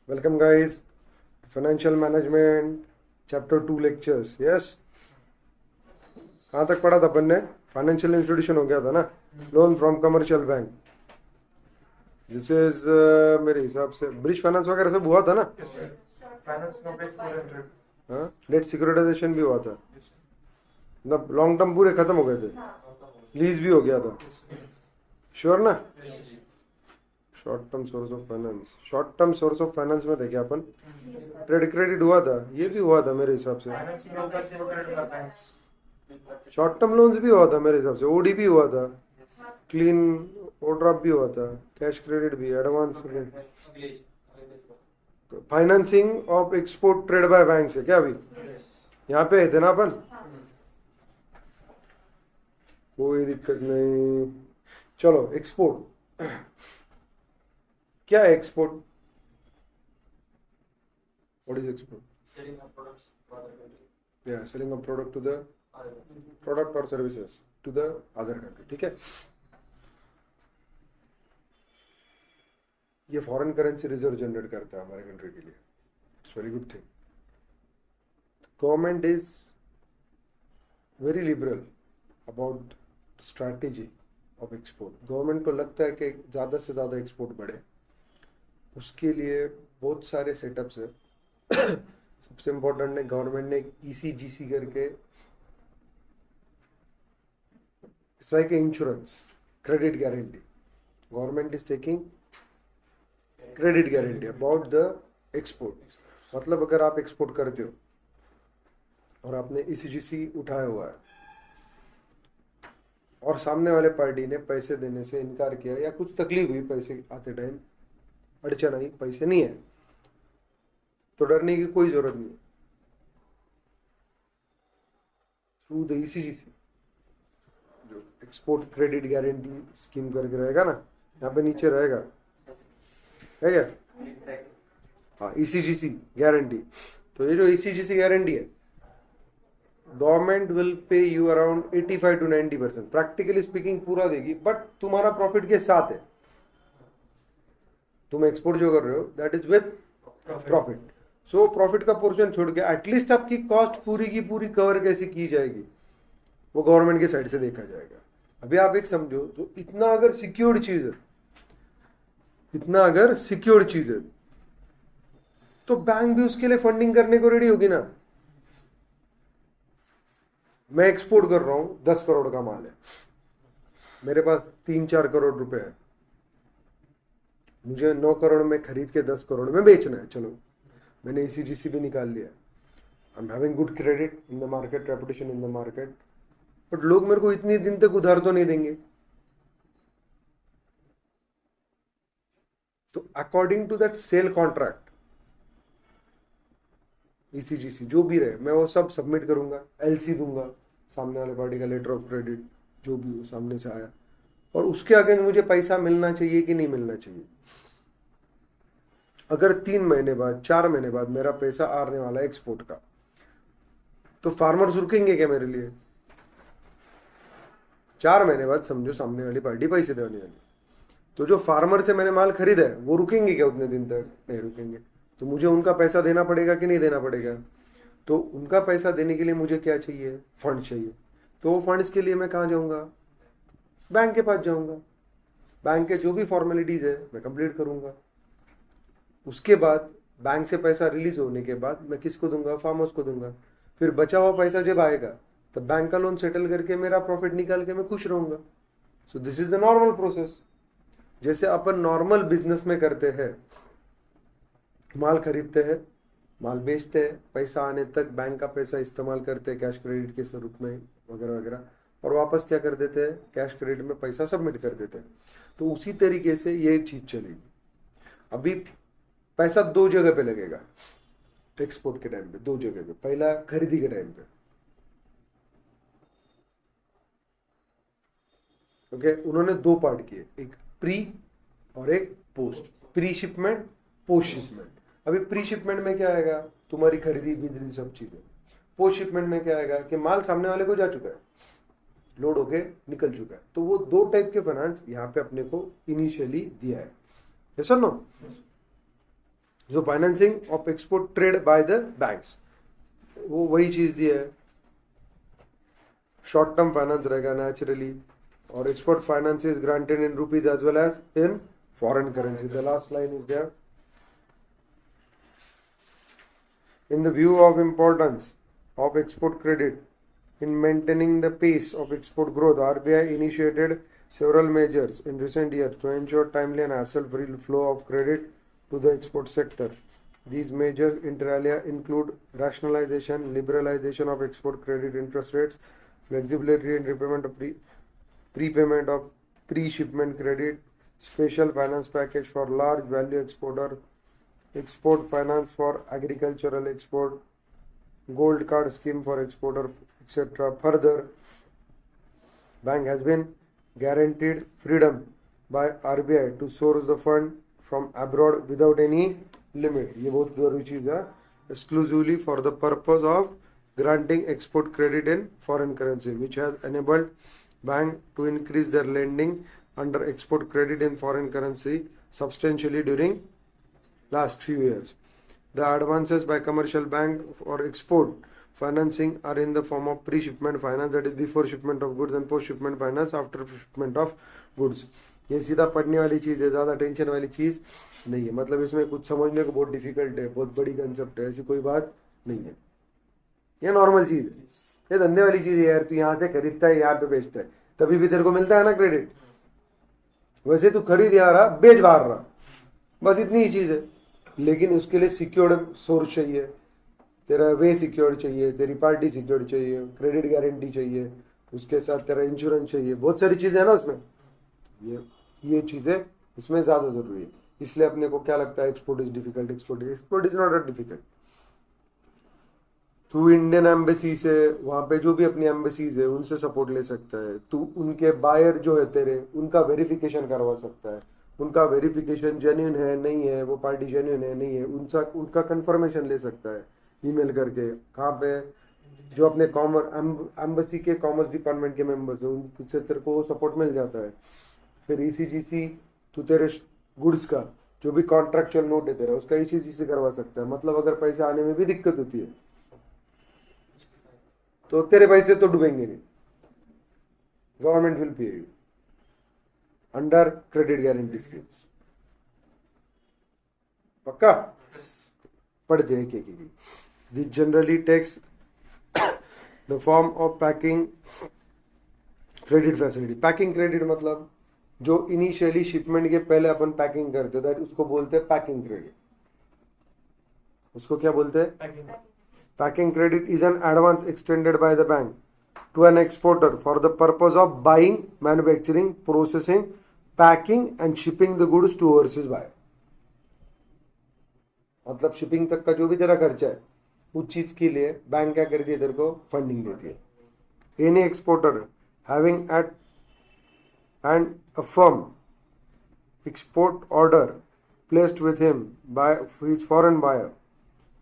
Welcome guys. Financial Management Chapter 2 lectures. Yes. कहाँ तक पढ़ा था अपन ने? फाइनेंशियल इंस्टीट्यूशन हो गया था ना, loan from commercial bank. This is मेरे हिसाब से ब्रिज फाइनेंस वगैरह सब हुआ था ना. हाँ, डेट सिक्योरिटाइजेशन भी हुआ था. मतलब लॉन्ग टर्म पूरे खत्म हो गए थे, लीज भी हो गया था. श्योर ना? Short term source of finance, short term source of finance में थे क्या अपन? ट्रेड क्रेडिट हुआ था, ये भी हुआ था मेरे हिसाब से. शॉर्ट टर्म लोन्स भी हुआ था मेरे हिसाब से, ओडी भी हुआ था, क्लीन ओड्राफ्ट भी हुआ था, कैश क्रेडिट भी, advance financing of export trade by bank से क्या अभी यहाँ पे थे ना अपन. कोई दिक्कत नहीं. चलो एक्सपोर्ट क्या है? Export, what is export? Selling of products to other country. या selling a product to the Other country. Product और services to the other country. ठीक है, ये फॉरेन करेंसी रिजर्व जनरेट करता है हमारे कंट्री के लिए. It's very good thing. Government is very liberal about strategy of export. Government को लगता है कि ज़्यादा से ज़्यादा एक्सपोर्ट बढ़े, उसके लिए बहुत सारे सेटअप्स है. सबसे इम्पोर्टेंट है, गवर्नमेंट ने ECGC करके, it's like insurance, credit guarantee. Government is taking credit guarantee about the export. मतलब अगर आप एक्सपोर्ट करते हो और आपने ECGC उठाया हुआ है और सामने वाले पार्टी ने पैसे देने से इनकार किया या कुछ तकलीफ हुई पैसे आते टाइम, अड़चन आई, पैसे नहीं है, तो डरने की कोई जरूरत नहीं है. थ्रू द ECGC जो एक्सपोर्ट क्रेडिट गारंटी स्कीम करके रहेगा ना, यहाँ पे नीचे रहेगा, है क्या? हाँ, ECGC गारंटी. तो ये जो ECGC गारंटी है, government will pay you around 85 to 90%, practically speaking पूरा देगी, बट तुम्हारा प्रॉफिट के साथ है. तुम एक्सपोर्ट जो कर रहे हो that is with profit. So profit का पोर्शन छोड़ के एटलीस्ट आपकी कॉस्ट पूरी की पूरी कवर कैसे की जाएगी वो गवर्नमेंट की साइड से देखा जाएगा. अभी आप एक समझो, तो इतना अगर सिक्योर्ड चीज है, इतना अगर सिक्योर्ड चीज है, तो बैंक भी उसके लिए फंडिंग करने को रेडी होगी ना. मैं एक्सपोर्ट कर रहा हूं, 10 करोड़ का माल है, मेरे पास 3-4 करोड़ रुपए है, मुझे 9 करोड़ में खरीद के 10 करोड़ में बेचना है. चलो मैंने ECGC भी निकाल लिया, I am having good credit in the market, reputation in the market, but लोग मेरे को इतने दिन तक उधार तो नहीं देंगे. तो according to that sale contract, ECGC जो भी रहे, मैं वो सब सबमिट करूंगा, LC दूंगा, सामने वाले पार्टी का लेटर ऑफ क्रेडिट जो भी हो सामने से आया, और उसके आगे मुझे पैसा मिलना चाहिए कि नहीं मिलना चाहिए. अगर 3 महीने बाद, 4 महीने बाद मेरा पैसा आने वाला है एक्सपोर्ट का, तो फार्मर्स रुकेंगे क्या मेरे लिए? 4 महीने बाद समझो सामने वाली पार्टी पैसे देने वाली, तो जो फार्मर से मैंने माल खरीदा है वो रुकेंगे क्या उतने दिन तक? नहीं रुकेंगे. तो मुझे उनका पैसा देना पड़ेगा कि नहीं देना पड़ेगा? तो उनका पैसा देने के लिए मुझे क्या चाहिए? फंड चाहिए. तो वो फंड्स के लिए मैं कहाँ जाऊँगा? बैंक के पास जाऊँगा. बैंक के जो भी फॉर्मेलिटीज़ है मैं कंप्लीट करूँगा. उसके बाद बैंक से पैसा रिलीज होने के बाद मैं किसको दूंगा? फार्मर्स को दूंगा. फिर बचा हुआ पैसा जब आएगा तब बैंक का लोन सेटल करके मेरा प्रॉफिट निकाल के मैं खुश रहूंगा. So this is the normal process, जैसे अपन नॉर्मल बिजनेस में करते हैं. माल खरीदते हैं, माल बेचते हैं, पैसा आने तक बैंक का पैसा इस्तेमाल करते हैं कैश क्रेडिट के स्वरूप में वगैरह वगैरह, और वापस क्या कर देते हैं? कैश क्रेडिट में पैसा सबमिट कर देते हैं. तो उसी तरीके से ये चीज चलेगी. अभी पैसा 2 जगह पे लगेगा एक्सपोर्ट के टाइम पे, 2 जगह पे. पहला खरीदी के टाइम पे, ओके. उन्होंने 2 पार्ट किए, एक प्री और एक post. Pre shipment, post shipment. अभी प्री शिपमेंट में क्या आएगा? तुम्हारी खरीदी बिक्री सब चीजें. पोस्ट शिपमेंट में क्या आएगा कि माल सामने वाले को जा चुका है, लोड होके निकल चुका है. तो वो 2 टाइप के फाइनेंस यहाँ पे अपने को इनिशियली दिया है. यस और नो? जो financing of export trade by the banks, वो वही चीज दी है। शॉर्ट टर्म फाइनेंस रहेगा नेचुरली, और export finance is granted in rupees as well as in foreign currency. The last line is there. In the view of importance of export credit in maintaining the pace of export growth, RBI initiated several measures in recent years to ensure timely and hassle-free flow of credit to the export sector. These measures inter alia include rationalization, liberalization of export credit interest rates, flexibility in repayment of prepayment of pre-shipment credit, special finance package for large value exporter, export finance for agricultural export, gold card scheme for exporter, etc. Further, bank has been guaranteed freedom by RBI to source the fund from abroad without any limit. ये बहुत जरूरी चीज है। Exclusively for the purpose of granting export credit in foreign currency, which has enabled bank to increase their lending under export credit in foreign currency substantially during last few years. The advances by commercial bank for export financing are in the form of pre-shipment finance, that is before shipment of goods, and post-shipment finance after shipment of goods. ये सीधा पढ़ने वाली चीज़ है, ज़्यादा tension वाली चीज़ नहीं है। मतलब इसमें कुछ समझने को बहुत डिफिकल्ट है, बहुत बड़ी कंसेप्ट है, ऐसी कोई बात नहीं है। ये नॉर्मल चीज़ है, ये धंधे वाली चीज़ है यार। तू यहाँ से खरीदता है, यहाँ पे बेचता है, तभी भी तेरे को मिलता है ना क्रेडिट। वैसे तू खरीद यहाँ रहा, बेच बाहर रहा, बस इतनी ही चीज़ है। लेकिन उसके लिए सिक्योर्ड सोर्स चाहिए, तेरा वे सिक्योर्ड चाहिए, तेरी पार्टी सिक्योर्ड चाहिए, क्रेडिट गारंटी चाहिए, उसके साथ तेरा इंश्योरेंस चाहिए, बहुत सारी चीज़ें हैं ना उसमें। ये चीज़ें इसमें ज़्यादा ज़रूरी है। इसलिए अपने को क्या लगता है export is difficult, export is not a difficult. तू इंडियन एम्बेसी से, वहाँ पे जो भी अपनी एम्बेसीज है उनसे सपोर्ट ले सकता है। तू उनके बायर जो है तेरे, उनका वेरिफिकेशन करवा सकता है। उनका वेरिफिकेशन जेन्युइन है नहीं है, वो पार्टी जेन्युइन है नहीं है, उनका कंफर्मेशन ले सकता है ईमेल करके। कहाँ पे? जो अपने एम्बेसी के कॉमर्स डिपार्टमेंट के मेंबर्स है, उनसे तेरे को सपोर्ट मिल जाता है। फिर ECGC, तू तेरे गुड्स का जो भी कॉन्ट्रैक्चुअल नोट है तेरा, उसका ECGC करवा सकता है। मतलब अगर पैसे आने में भी दिक्कत होती है तो तेरे पैसे तो डूबेंगे नहीं, government will pay you under credit guarantee scheme. पक्का पढ़ते हैं एक। This generally takes the form of packing credit facility. Packing credit मतलब जो इनिशियली शिपमेंट के पहले अपन पैकिंग करते हैं, उसको बोलते हैं पैकिंग क्रेडिट। उसको क्या बोलते हैं? Packing credit is an advance extended by the bank to an exporter for the purpose of buying, manufacturing, processing, packing and shipping the goods to overseas buyer। मतलब शिपिंग तक का जो भी तेरा खर्चा है उस चीज के लिए बैंक क्या करती है, तेरे को फंडिंग देती है। Any exporter having at and a firm export order placed with him by his foreign buyer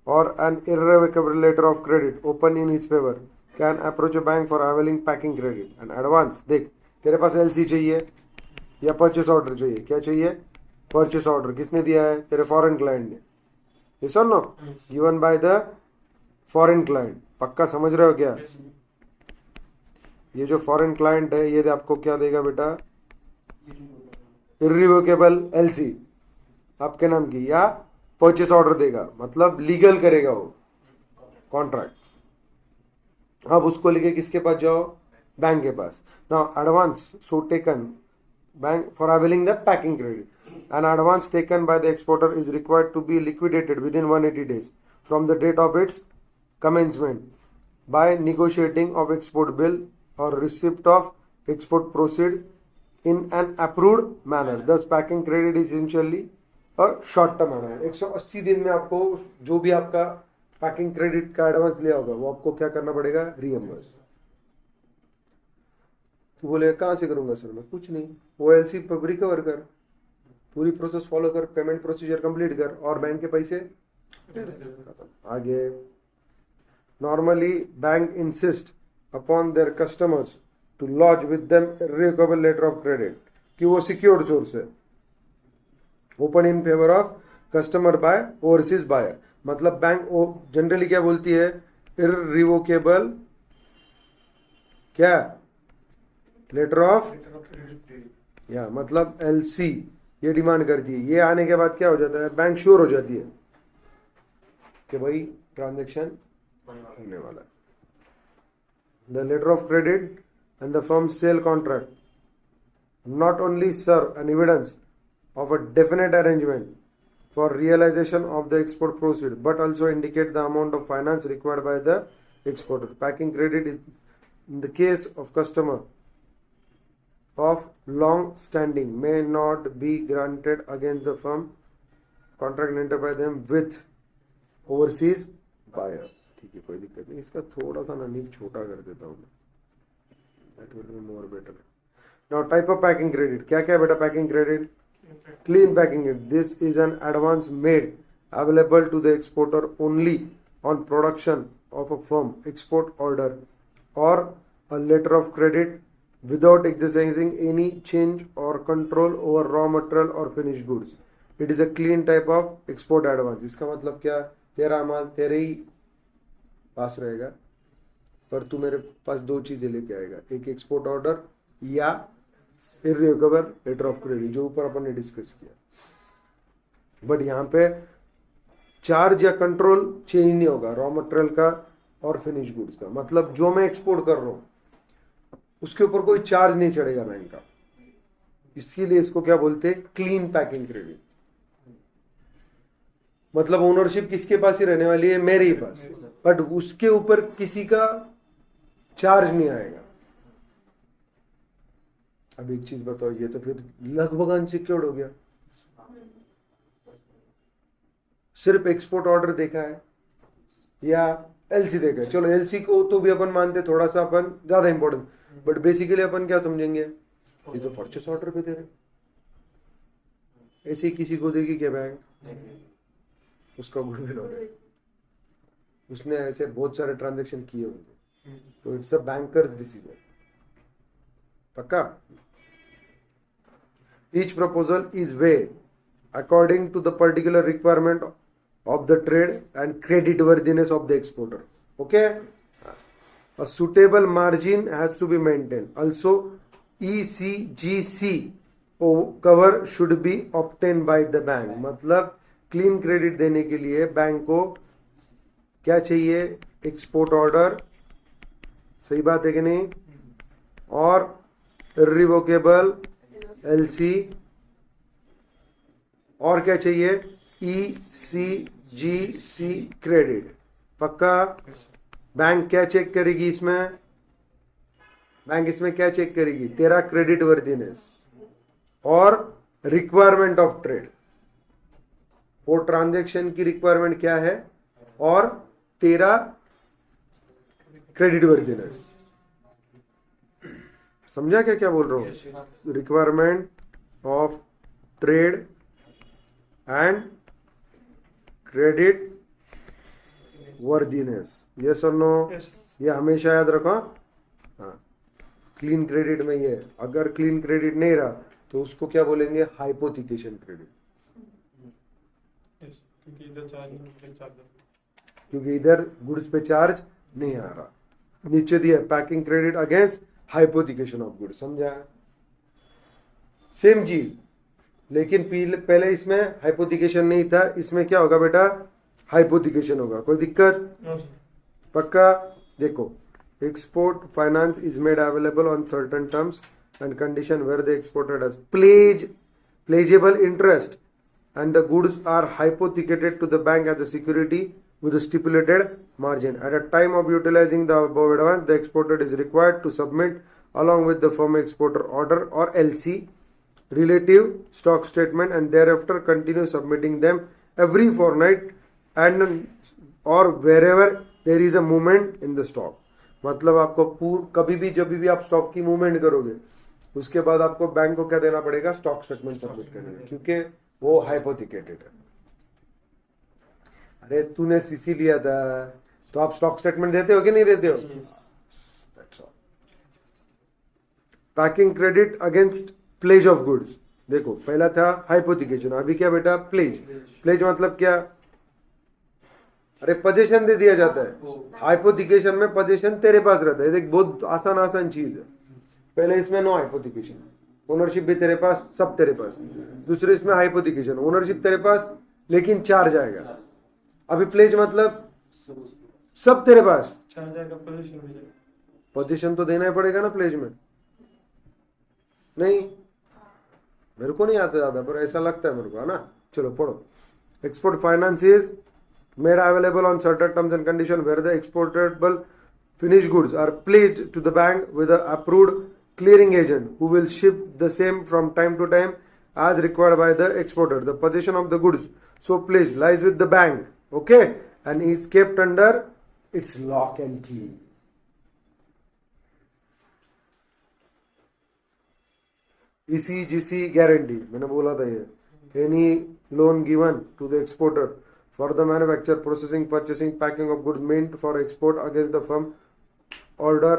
और an irrevocable letter of credit open in his favour can approach a bank for availing packing credit and advance. देख, तेरे पास LC चाहिए या purchase order चाहिए? क्या चाहिए? Purchase order. किसने दिया है? तेरे फॉरेन क्लाइंट ने। यस और no? Given by the foreign client. पक्का समझ रहे हो क्या? ये जो फॉरेन क्लाइंट है ये आपको क्या देगा बेटा? इररिवोकेबल LC आपके नाम की या परचेस ऑर्डर देगा, मतलब लीगल करेगा वो कॉन्ट्रैक्ट। अब उसको लेके किसके पास जाओ? बैंक के पास। Now advance so taken bank for availing the packing credit. An advance taken by the exporter is required to be liquidated within 180 days from the date of its commencement by negotiating of export bill or receipt of export proceeds in an approved manner. Thus packing credit is essentially a short term manner। 180 दिन में आपको जो भी आपका packing credit का advance लिया होगा वो आपको क्या करना पड़ेगा? रीएम्बर्स। तू बोले कहाँ से करूंगा सर मैं? कुछ नहीं, वो LC पर रिकवर कर, पूरी प्रोसेस फॉलो कर, पेमेंट प्रोसीजर कंप्लीट कर और बैंक के पैसे आगे। Normally, bank insist upon their customers to lodge with them a irrevocable letter of credit कि वो secured source है, open in favor of customer by overseas buyer, मतलब बैंक जनरली क्या बोलती है, इररिवोकेबल क्या, लेटर ऑफ या मतलब एलसी, ये डिमांड करती है। ये आने के बाद क्या हो जाता है, बैंक श्योर हो जाती है कि भाई ट्रांजेक्शन होने वाला है। The letter of credit and the firm's sale contract not only serve an evidence of a definite arrangement for realization of the export proceed but also indicate the amount of finance required by the exporter. Packing credit is in the case of customer of long standing may not be granted against the firm contract entered by them with overseas buyer. ठीक है, कोई दिक्कत नहीं। इसका थोड़ा सा ना नीब छोटा कर देता हूँ मैं, that will be more better. Now type of packing credit, क्या क्या बेटा packing credit? Clean packing credit. This is an advance made available to the exporter only on production of a firm export order or a letter of credit without exercising any change or control over raw material or finished goods. It is a clean type of export advance. इसका मतलब क्या, तेरा माल तेरे ही पास रहेगा पर तू मेरे पास दो चीजें लेके आएगा, एक एक्सपोर्ट ऑर्डर या इररिवोकेबल लेटर ऑफ क्रेडिट, जो ऊपर अपन ने डिस्कस किया। बट यहाँ पे चार्ज या कंट्रोल चेंज नहीं होगा रॉ मटेरियल का और फिनिश गुड्स का, मतलब जो मैं एक्सपोर्ट कर रहा हूं उसके ऊपर कोई चार्ज नहीं चढ़ेगा बैंक का, इसीलिए इसको क्या बोलते हैं, क्लीन पैकिंग क्रेडिट। मतलब ओनरशिप किसके पास ही रहने वाली है, मेरे ही पास, बट उसके ऊपर किसी का चार्ज नहीं आएगा। अब एक चीज बताओ, ये तो फिर लगभग अनसिक्योर्ड हो गया। सिर्फ एक्सपोर्ट ऑर्डर देखा है या एलसी देखा है, चलो एलसी को तो भी अपन मानते, थोड़ा सा अपन ज्यादा इंपॉर्टेंट, बट बेसिकली अपन क्या समझेंगे, ये तो परचेस ऑर्डर पे दे रहे, ऐसे ही किसी को देगी क्या बैंक, उसका गुडविल हो रहा है, उसने ऐसे बहुत सारे ट्रांजैक्शन किए होंगे, तो इट्स अ बैंकर्स डिसीजन। पक्का। Each proposal is weighed according to the particular requirement of the trade and credit worthiness of the exporter. Okay, a suitable margin has to be maintain, also ECGC cover should be obtain by the bank. मतलब clean credit देने के लिए bank को क्या चाहिए, export order, सही बात है कि नहीं, और इररिवोकेबल LC, और क्या चाहिए, ECGC क्रेडिट। पक्का। बैंक क्या चेक करेगी इसमें, बैंक इसमें क्या चेक करेगी, तेरा क्रेडिट वर्दीनेस और रिक्वायरमेंट ऑफ ट्रेड, वो ट्रांजैक्शन की रिक्वायरमेंट क्या है और तेरा क्रेडिट वर्दीनेस। समझा क्या क्या बोल रहा हूं, requirement of trade and credit worthiness, yes और नो, ये हमेशा याद रखो। हाँ, क्लीन क्रेडिट में ये, अगर क्लीन क्रेडिट नहीं रहा तो उसको क्या बोलेंगे, हाइपोथिकेशन क्रेडिट, क्योंकि इधर गुड्स पे चार्ज नहीं आ रहा। नीचे दिया packing credit against hypothecation of goods, समझा, सेम चीज, लेकिन पहले इसमें हाइपोथिकेशन नहीं था, इसमें क्या होगा बेटा, हाइपोथिकेशन होगा। कोई दिक्कत, पक्का। देखो, export finance is made available on certain terms and condition where the exported has pledgeable interest and the goods are hypothecated to the bank as a security with a stipulated margin. At a time of utilizing the above advance, the exporter is required to submit along with the firm exporter order or LC relative stock statement and thereafter continue submitting them every fortnight and or wherever there is a movement in the stock. मतलब आपको कभी भी जब भी आप stock की movement करोगे उसके बाद आपको बैंक को क्या देना पड़ेगा, स्टॉक स्टेटमेंट सबमिट करना, क्योंकि वो हाइपोथिकेटेड है। अरे तूने सीसी लिया था तो आप स्टॉक स्टेटमेंट देते हो कि नहीं देते हो, packing credit against pledge of goods, देखो पहला था हाइपोथिकेशन, अभी क्या बेटा प्लेज। प्लेज मतलब क्या? अरे पोजीशन दे दिया जाता है। हाइपोथिकेशन में पोजीशन तेरे पास रहता है, देख बहुत आसान आसान चीज है। पहले इसमें नो हाइपोथिकेशन, ओनरशिप भी तेरे पास, सब तेरे पास। दूसरे इसमें हाइपोथिकेशन, ओनरशिप तेरे पास लेकिन चार्ज आएगा। अभी प्लेज मतलब सब तेरे पास, चार्ज आएगा, पोजीशन भी जाएगा। पोजीशन तो देना ही पड़ेगा ना प्लेज में। नहीं, मेरे को नहीं आता ज्यादा पर ऐसा लगता है मेरे को, है ना। चलो पढ़ो। Export finance is made available on certain terms and conditions where the exportable finished goods are pledged to the bank with an approved clearing agent who will ship the same from time to time as required by the exporter. The possession of the goods so pledged lies with the bank, okay, and is kept under its lock and key. ECGC guarantee, मैंने बोला था ये, any loan given to the exporter for the manufacture, processing, purchasing, packing of goods meant for export against the firm order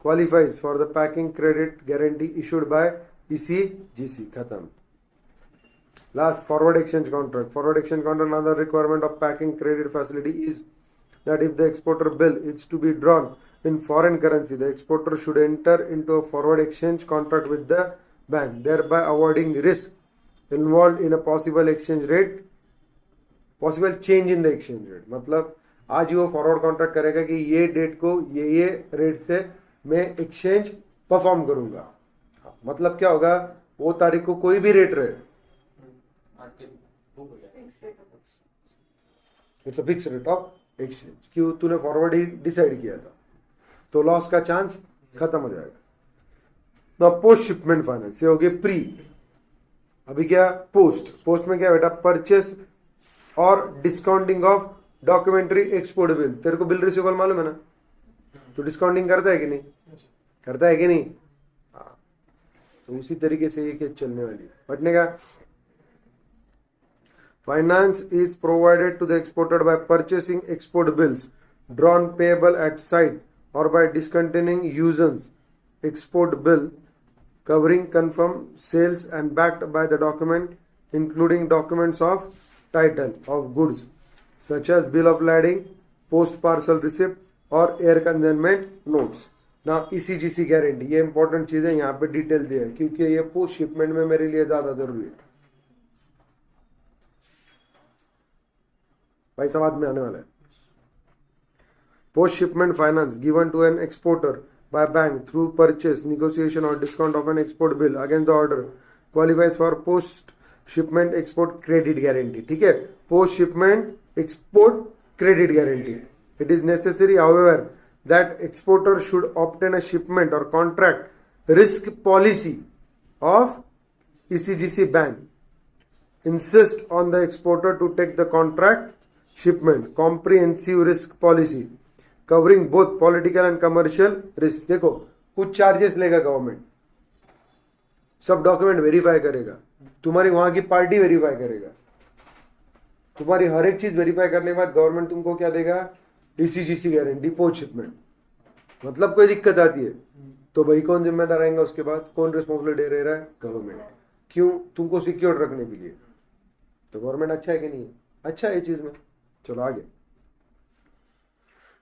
qualifies for the packing credit guarantee issued by ECGC. खत्म. Last, forward exchange contract. Forward exchange contract, another requirement of packing credit facility is that if the exporter bill is to be drawn in foreign currency, the exporter should enter into a forward exchange contract with the bank, thereby avoiding risk involved in a possible exchange rate, possible change in the exchange rate. मतलब आज ही वो forward contract करेगा कि ये date को ये rate से मैं एक्सचेंज परफॉर्म करूंगा। मतलब क्या होगा, वो तारीख को कोई भी रेट रहे, it's a fix rate of exchange. क्यों? तूने फॉरवर्ड ही डिसाइड किया था, तो लॉस का चांस खत्म हो जाएगा। ना पोस्ट शिपमेंट फाइनेंस, ये हो गया प्री। अभी क्या पोस्ट? पोस्ट में क्या बेटा? परचेस और discounting of documentary export bill. तेरे को बिल रिसीवेबल मालूम है ना, तो डिस्काउंटिंग करता है कि नहीं? करता है कि नहीं? हाँ, तो उसी तरीके से ये केस चलने वाली है। पढ़ने का finance is provided to the exported by purchasing export bills drawn payable at sight और by discontinuing users export bill covering confirmed sales and backed by the document including documents of title of goods such as bill of lading, post parcel receipt और air consignment notes. ना ECGC guarantee, ये important चीज है, यहाँ पे detail दिया है क्योंकि ये पोस्ट शिपमेंट में मेरे लिए ज्यादा जरूरी है। भाई समाज में आने वाला है। Post shipment finance given to an exporter by bank through purchase, negotiation or discount of an export bill against the order qualifies for post shipment export credit guarantee. ठीक है, post shipment export credit guarantee. It is necessary however that exporter should obtain a shipment or contract risk policy of ECGC bank. Insist on the exporter to take the contract shipment comprehensive risk policy covering both political and commercial risk. देखो कुछ charges लेगा government, सब document verify करेगा, तुम्हारी वहां की party verify करेगा, तुम्हारी हर एक चीज वेरीफाई करने के बाद गवर्नमेंट तुमको क्या देगा? ECGC guarantee post shipment. मतलब कोई दिक्कत आती है तो भाई कौन जिम्मेदार रहेगा? उसके बाद कौन रिस्पॉन्सिबिलिटी ले रहा है? गवर्नमेंट। क्यों? तुमको सिक्योर रखने के लिए। तो गवर्नमेंट अच्छा है कि नहीं है? अच्छा है ये चीज में। चलो आगे।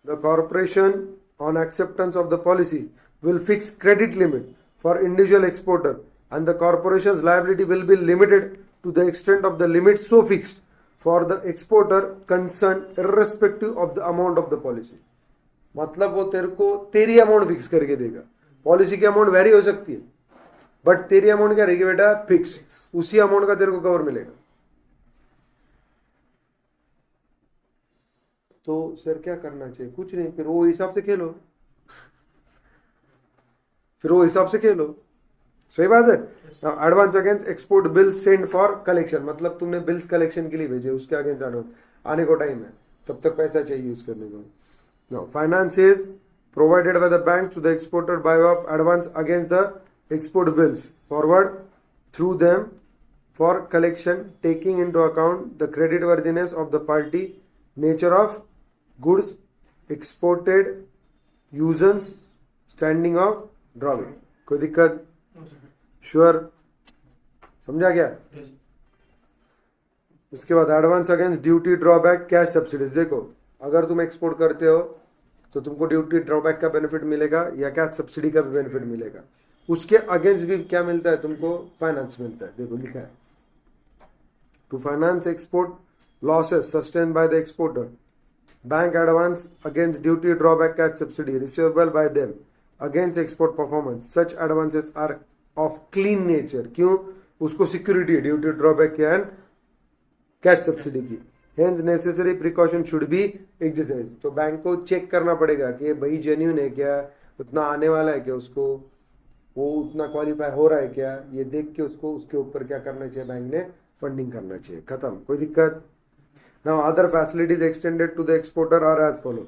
The corporation, on acceptance of the policy, will fix credit limit for individual exporter, and the corporation's liability will be limited to the extent of the limit so fixed for the exporter concerned, irrespective of the amount of the policy. मतलब वो तेरे को तेरी amount fix करके देगा। Policy की amount very हो सकती है, बट तेरी अमाउंट क्या रहेगी बेटा? फिक्स। उसी अमाउंट का तेरे को कवर मिलेगा। तो सर क्या करना चाहिए? कुछ नहीं, फिर वो हिसाब से खेलो, फिर वो हिसाब से खेलो। सही बात है। Advance against export bill send for collection, मतलब तुमने बिल्स कलेक्शन के लिए भेजे, उसके अगेंस्ट एडवांस आने को टाइम है, तब तक पैसा चाहिए यूज करने को। No, finance is provided by the bank to the exporter by of advance against the export bills forward through them for collection taking into account the credit worthiness of the party, nature of goods exported, users, standing of drawing। कोई दिक्कत? Sure? समझा क्या? Yes. उसके बाद advance against duty drawback cash subsidies. देखो, अगर तुम export करते हो तो तुमको ड्यूटी ड्रॉबैक का बेनिफिट मिलेगा या कैश सब्सिडी का भी बेनिफिट मिलेगा। उसके अगेंस्ट भी क्या मिलता है तुमको? फाइनेंस मिलता है। देखो लिखा है, to finance export losses sustain by the exporter, bank advance against duty drawback cash subsidy receivable by them against export performance. Such advances are of clean nature. क्यों? उसको सिक्योरिटी है ड्यूटी ड्रॉबैक की and cash subsidy की। Hence necessary precaution should be exercise. तो bank को check करना पड़ेगा कि भाई जेन्यून है क्या, उतना आने वाला है क्या, उसको वो उतना क्वालिफाई हो रहा है क्या, ये देख के उसको उसके ऊपर क्या करना चाहिए, बैंक ने फंडिंग करना चाहिए। खत्म, कोई दिक्कत? Now other facilities extended to the exporter are as follow.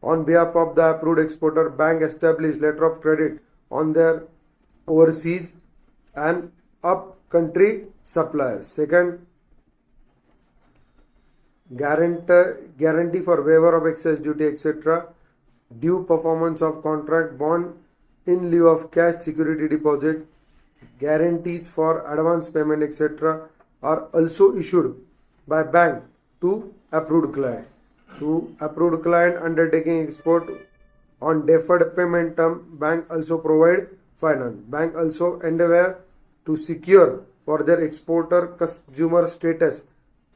On behalf of the approved exporter, bank establish letter of credit on their overseas and up country supplier. Second, guarantee for waiver of excess duty etc. Due performance of contract bond in lieu of cash security deposit. Guarantees for advance payment etc. are also issued by bank to approved client. To approved client undertaking export on deferred payment term, bank also provide finance. Bank also endeavor to secure for their exporter consumer status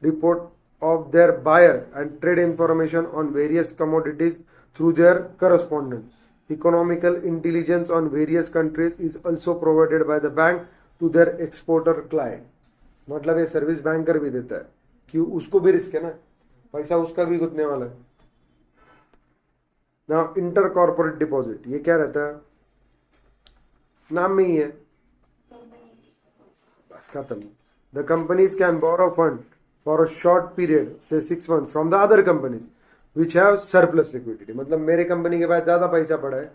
report of their buyer and trade information on various commodities through their correspondent. Economical intelligence on various countries is also provided by the bank to their exporter client. मतलब ये service banker भी देता है, क्यों? उसको भी risk है ना, पैसा उसका भी गुतने वाला है। ना इंटर कॉर्पोरेट डिपॉजिट, ये क्या रहता है? नाम में ही है, बस खत्म। The companies can borrow fund for a short period, say 6 months, from the other companies which have surplus liquidity. मतलब मेरे कंपनी के पास ज्यादा पैसा पड़ा है,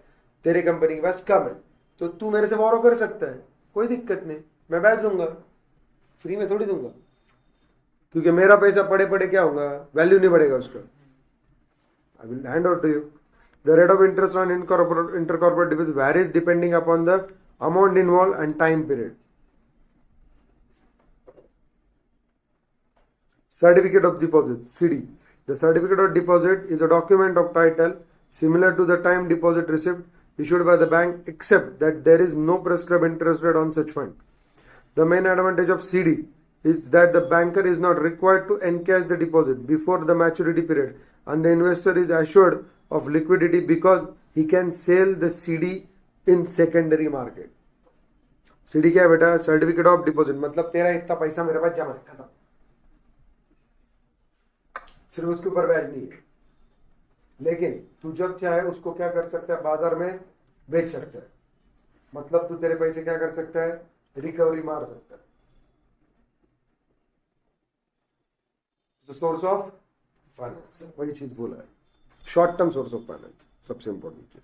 तेरे कंपनी के पास कम है, तो तू मेरे से बोरो कर सकता है, कोई दिक्कत नहीं, मैं बैच दूंगा, फ्री में थोड़ी दूंगा, क्योंकि मेरा पैसा पड़े पड़े क्या होगा, वैल्यू नहीं बढ़ेगा उसका। I will hand over to you. The rate of interest on intercorporate deposit varies depending upon the amount involve and time period. Certificate of Deposit, CD. The Certificate of Deposit is a document of title similar to the time deposit receipt issued by the bank, except that there is no prescribed interest rate on such fund. The main advantage of CD is that the banker is not required to encash the deposit before the maturity period, and the investor is assured of liquidity because he can sell the CD in secondary market. CD क्या है बेटा? Certificate of Deposit, मतलब तेरा इतना पैसा मेरे पास जमा है, खत्म, सिर्फ उसके ऊपर ब्याज नहीं है। लेकिन तू जब चाहे उसको क्या कर सकता है, बाजार में बेच सकता है। मतलब तू तेरे पैसे क्या कर सकता है, रिकवरी मार सकता है। सोर्स ऑफ फाइनेंस, वही चीज बोला है, short term source of finance, सबसे इंपॉर्टेंट चीज।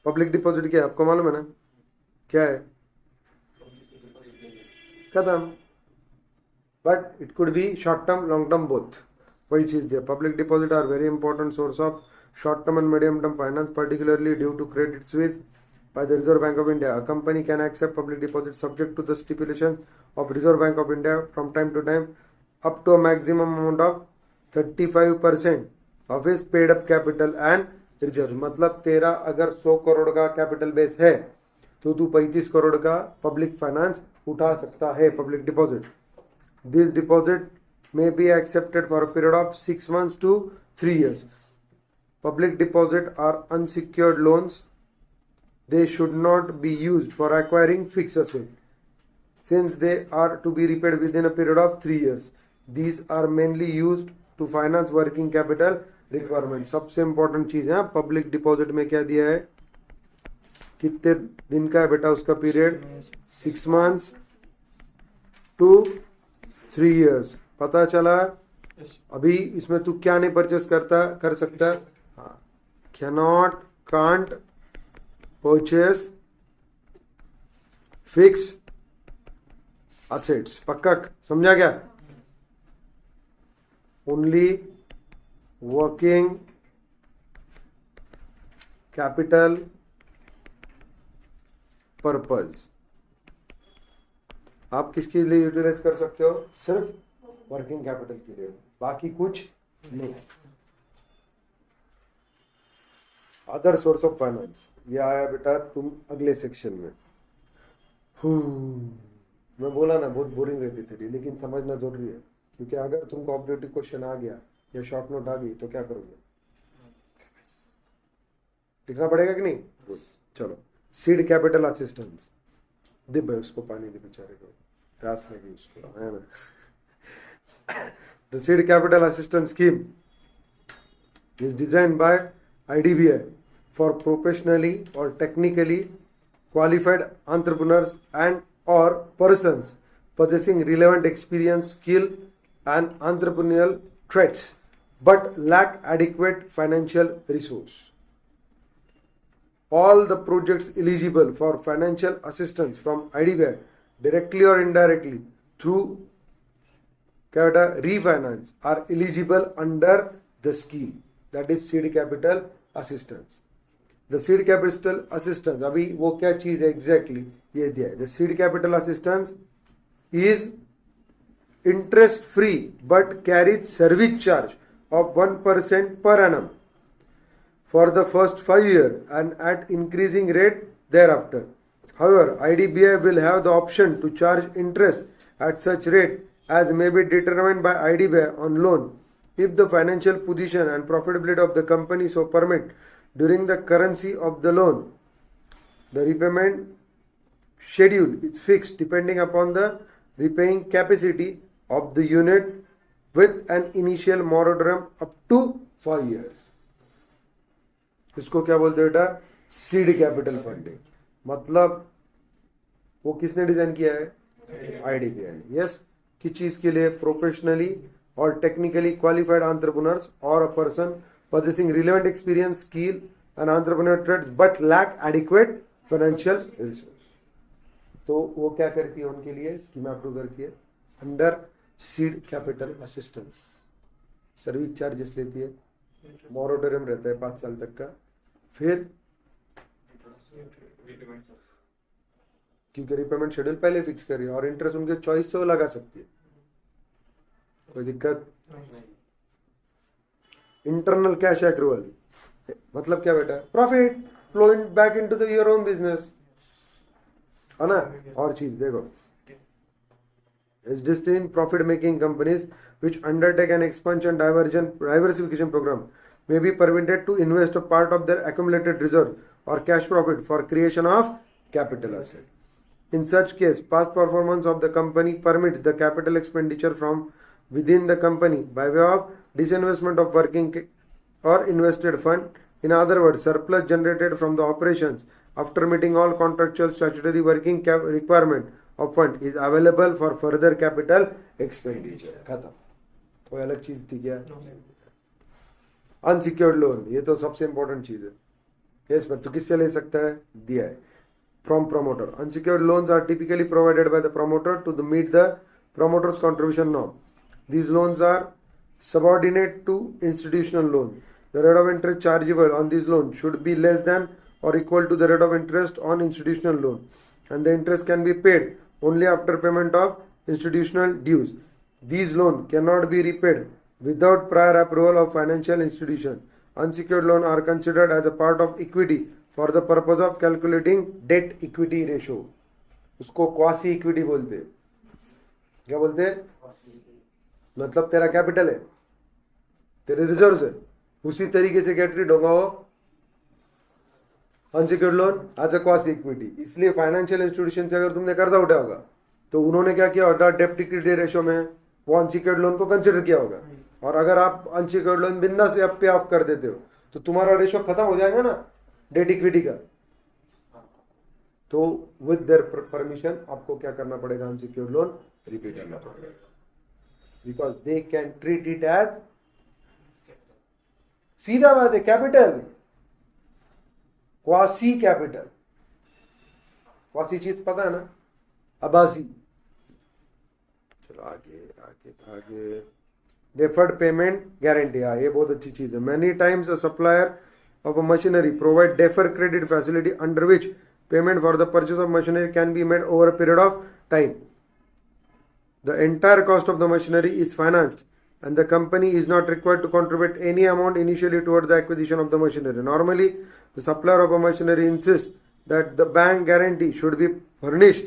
पब्लिक डिपॉजिट क्या है आपको मालूम है ना, क्या है? खत्म। But it could be short term long term both, वही चीज दिया। Public deposit are very important source of short term and medium term finance, particularly due to credit switch by the Reserve Bank of India. A company can accept public deposits subject to the stipulation of Reserve Bank of India from time to time up to a maximum amount of 35% of his paid up capital and reserve. मतलब तेरा अगर 100 करोड़ का capital base है तो तू 35 करोड़ का public finance उठा सकता है, public deposit. This deposit may be accepted for a period of 6 months to 3 years. Public deposit are unsecured loans. They should not be used for acquiring fixed assets, since they are to be repaid within a period of 3 years. These are mainly used to finance working capital requirement. सबसे important चीज है, public deposit में क्या दिया है, कितने दिन का है बेटा उसका पीरियड, 6 months to 3 years। पता चला? अभी इसमें तू क्या नहीं परचेस कर सकता? हाँ, cannot, can't purchase fix assets. पक्का समझा क्या? ओनली वर्किंग कैपिटल पर्पज आप किसके लिए यूटिलाइज कर सकते हो? सिर्फ वर्किंग कैपिटल के लिए, बाकी कुछ नहीं। अदर सोर्स ऑफ फाइनेंस ये आया बेटा तुम अगले सेक्शन में। मैं बोला ना बहुत बोरिंग रहती थी, लेकिन समझना जरूरी है, क्योंकि अगर तुमको ऑब्जेक्टिव क्वेश्चन आ गया या शॉर्ट नोट आ गई तो क्या करोगे? लिखना पड़ेगा कि नहीं? Good. चलो, सीड कैपिटल असिस्टेंस दे भाई, उसको पानी दे बेचारे को, प्यास लगी उसको, है ना। The seed capital assistance scheme is designed by IDBI for professionally or technically qualified entrepreneurs and or persons possessing relevant experience, skill and entrepreneurial traits but lack adequate financial resource. All the projects eligible for financial assistance from IDBI directly or indirectly through refinance are eligible under the scheme, that is seed capital assistance. The seed capital assistance अभी वो क्या चीज है exactly ये दिया है। The seed capital assistance is interest free but carries service charge of 1% per annum for the first 5 years and at increasing rate thereafter. However, IDBI will have the option to charge interest at such rate as may be determined by IDBI on loan if the financial position and profitability of the company so permit during the currency of the loan. The repayment schedule is fixed depending upon the repaying capacity of the unit with an initial moratorium up to 5 years. इसको क्या बोलते हैं बेटा? Seed capital funding. मतलब वो किसने design किया है? IDBI ने। यस, किस चीज के लिए? प्रोफेशनली और टेक्निकली क्वालिफाइड एंटरप्रेन्योर्स और a person possessing relevant experience, skill and entrepreneurial traits but lack adequate financial resource. तो वो क्या करती है उनके लिए? स्कीम अप्रूव करती है under seed capital assistance. Service charges लेती है, मोरेटोरियम रहता है 5 साल तक का, फिर क्योंकि रिपेमेंट शेड्यूल पहले फिक्स करी और इंटरेस्ट उनके चॉइस से वो लगा सकती है, कोई दिक्कत। इंटरनल कैश एक्रूवल मतलब क्या बेटा? Profit flowing back into the your own business, है ना। और चीज देखो, is destined profit making companies which undertake an expansion diversification program may be permitted to invest a part of their accumulated reserve or cash profit for creation of capital asset. In such case, past performance of the company permits the capital expenditure from within the company by way of disinvestment of working or invested fund. In other words, surplus generated from the operations after meeting all contractual statutory working requirement of fund is available for further capital expenditure. खत्म। कोई अलग चीज थी क्या? Unsecured loan, ये तो सबसे important चीज है। यस, पर तो किससे ले सकता है? दिया है from promoter. Unsecured loans are typically provided by the promoter to meet the promoter's contribution norm. These loans are subordinate to institutional loan. The rate of interest chargeable on these loans should be less than or equal to the rate of interest on institutional loan, and the interest can be paid only after payment of institutional dues. These loans cannot be repaid without prior approval of financial institution. Unsecured loans are considered as a part of equity for the purpose of calculating debt equity ratio. उसको quasi equity बोलते हैं। क्या बोलते हैं? मतलब तेरा capital है, तेरे रिजर्व्स है, उसी तरीके से क्या ट्रीट होगा वो unsecured loan as a quasi equity. इसलिए फाइनेंशियल इंस्टीट्यूशन से अगर तुमने कर्जा उठाया होगा तो उन्होंने क्या किया होगा? डेप्ट इक्विटी रेशियो में वो अनसिक्योर्ड लोन को कंसिडर किया होगा। और अगर आप अनसिक्योर्ड लोन बिंदा से पे ऑफ कर देते हो तो तुम्हारा रेशियो खत्म हो जाएगा ना डेट इक्विटी का। तो विद देयर परमिशन आपको क्या करना पड़ेगा? अनसिक्योर्ड लोन रिपे करना पड़ेगा, because they can treat it as, सीधा बात है, कैपिटल, क्वासी कैपिटल। क्वासी चीज पता है ना? आभासी। चलो आगे आगे आगे। डेफर्ड पेमेंट गारंटी, ये बहुत अच्छी चीज है। Many times a supplier of a machinery provide defer credit facility under which payment for the purchase of machinery can be made over a period of time. The entire cost of the machinery is financed and the company is not required to contribute any amount initially towards the acquisition of the machinery. Normally, the supplier of a machinery insists that the bank guarantee should be furnished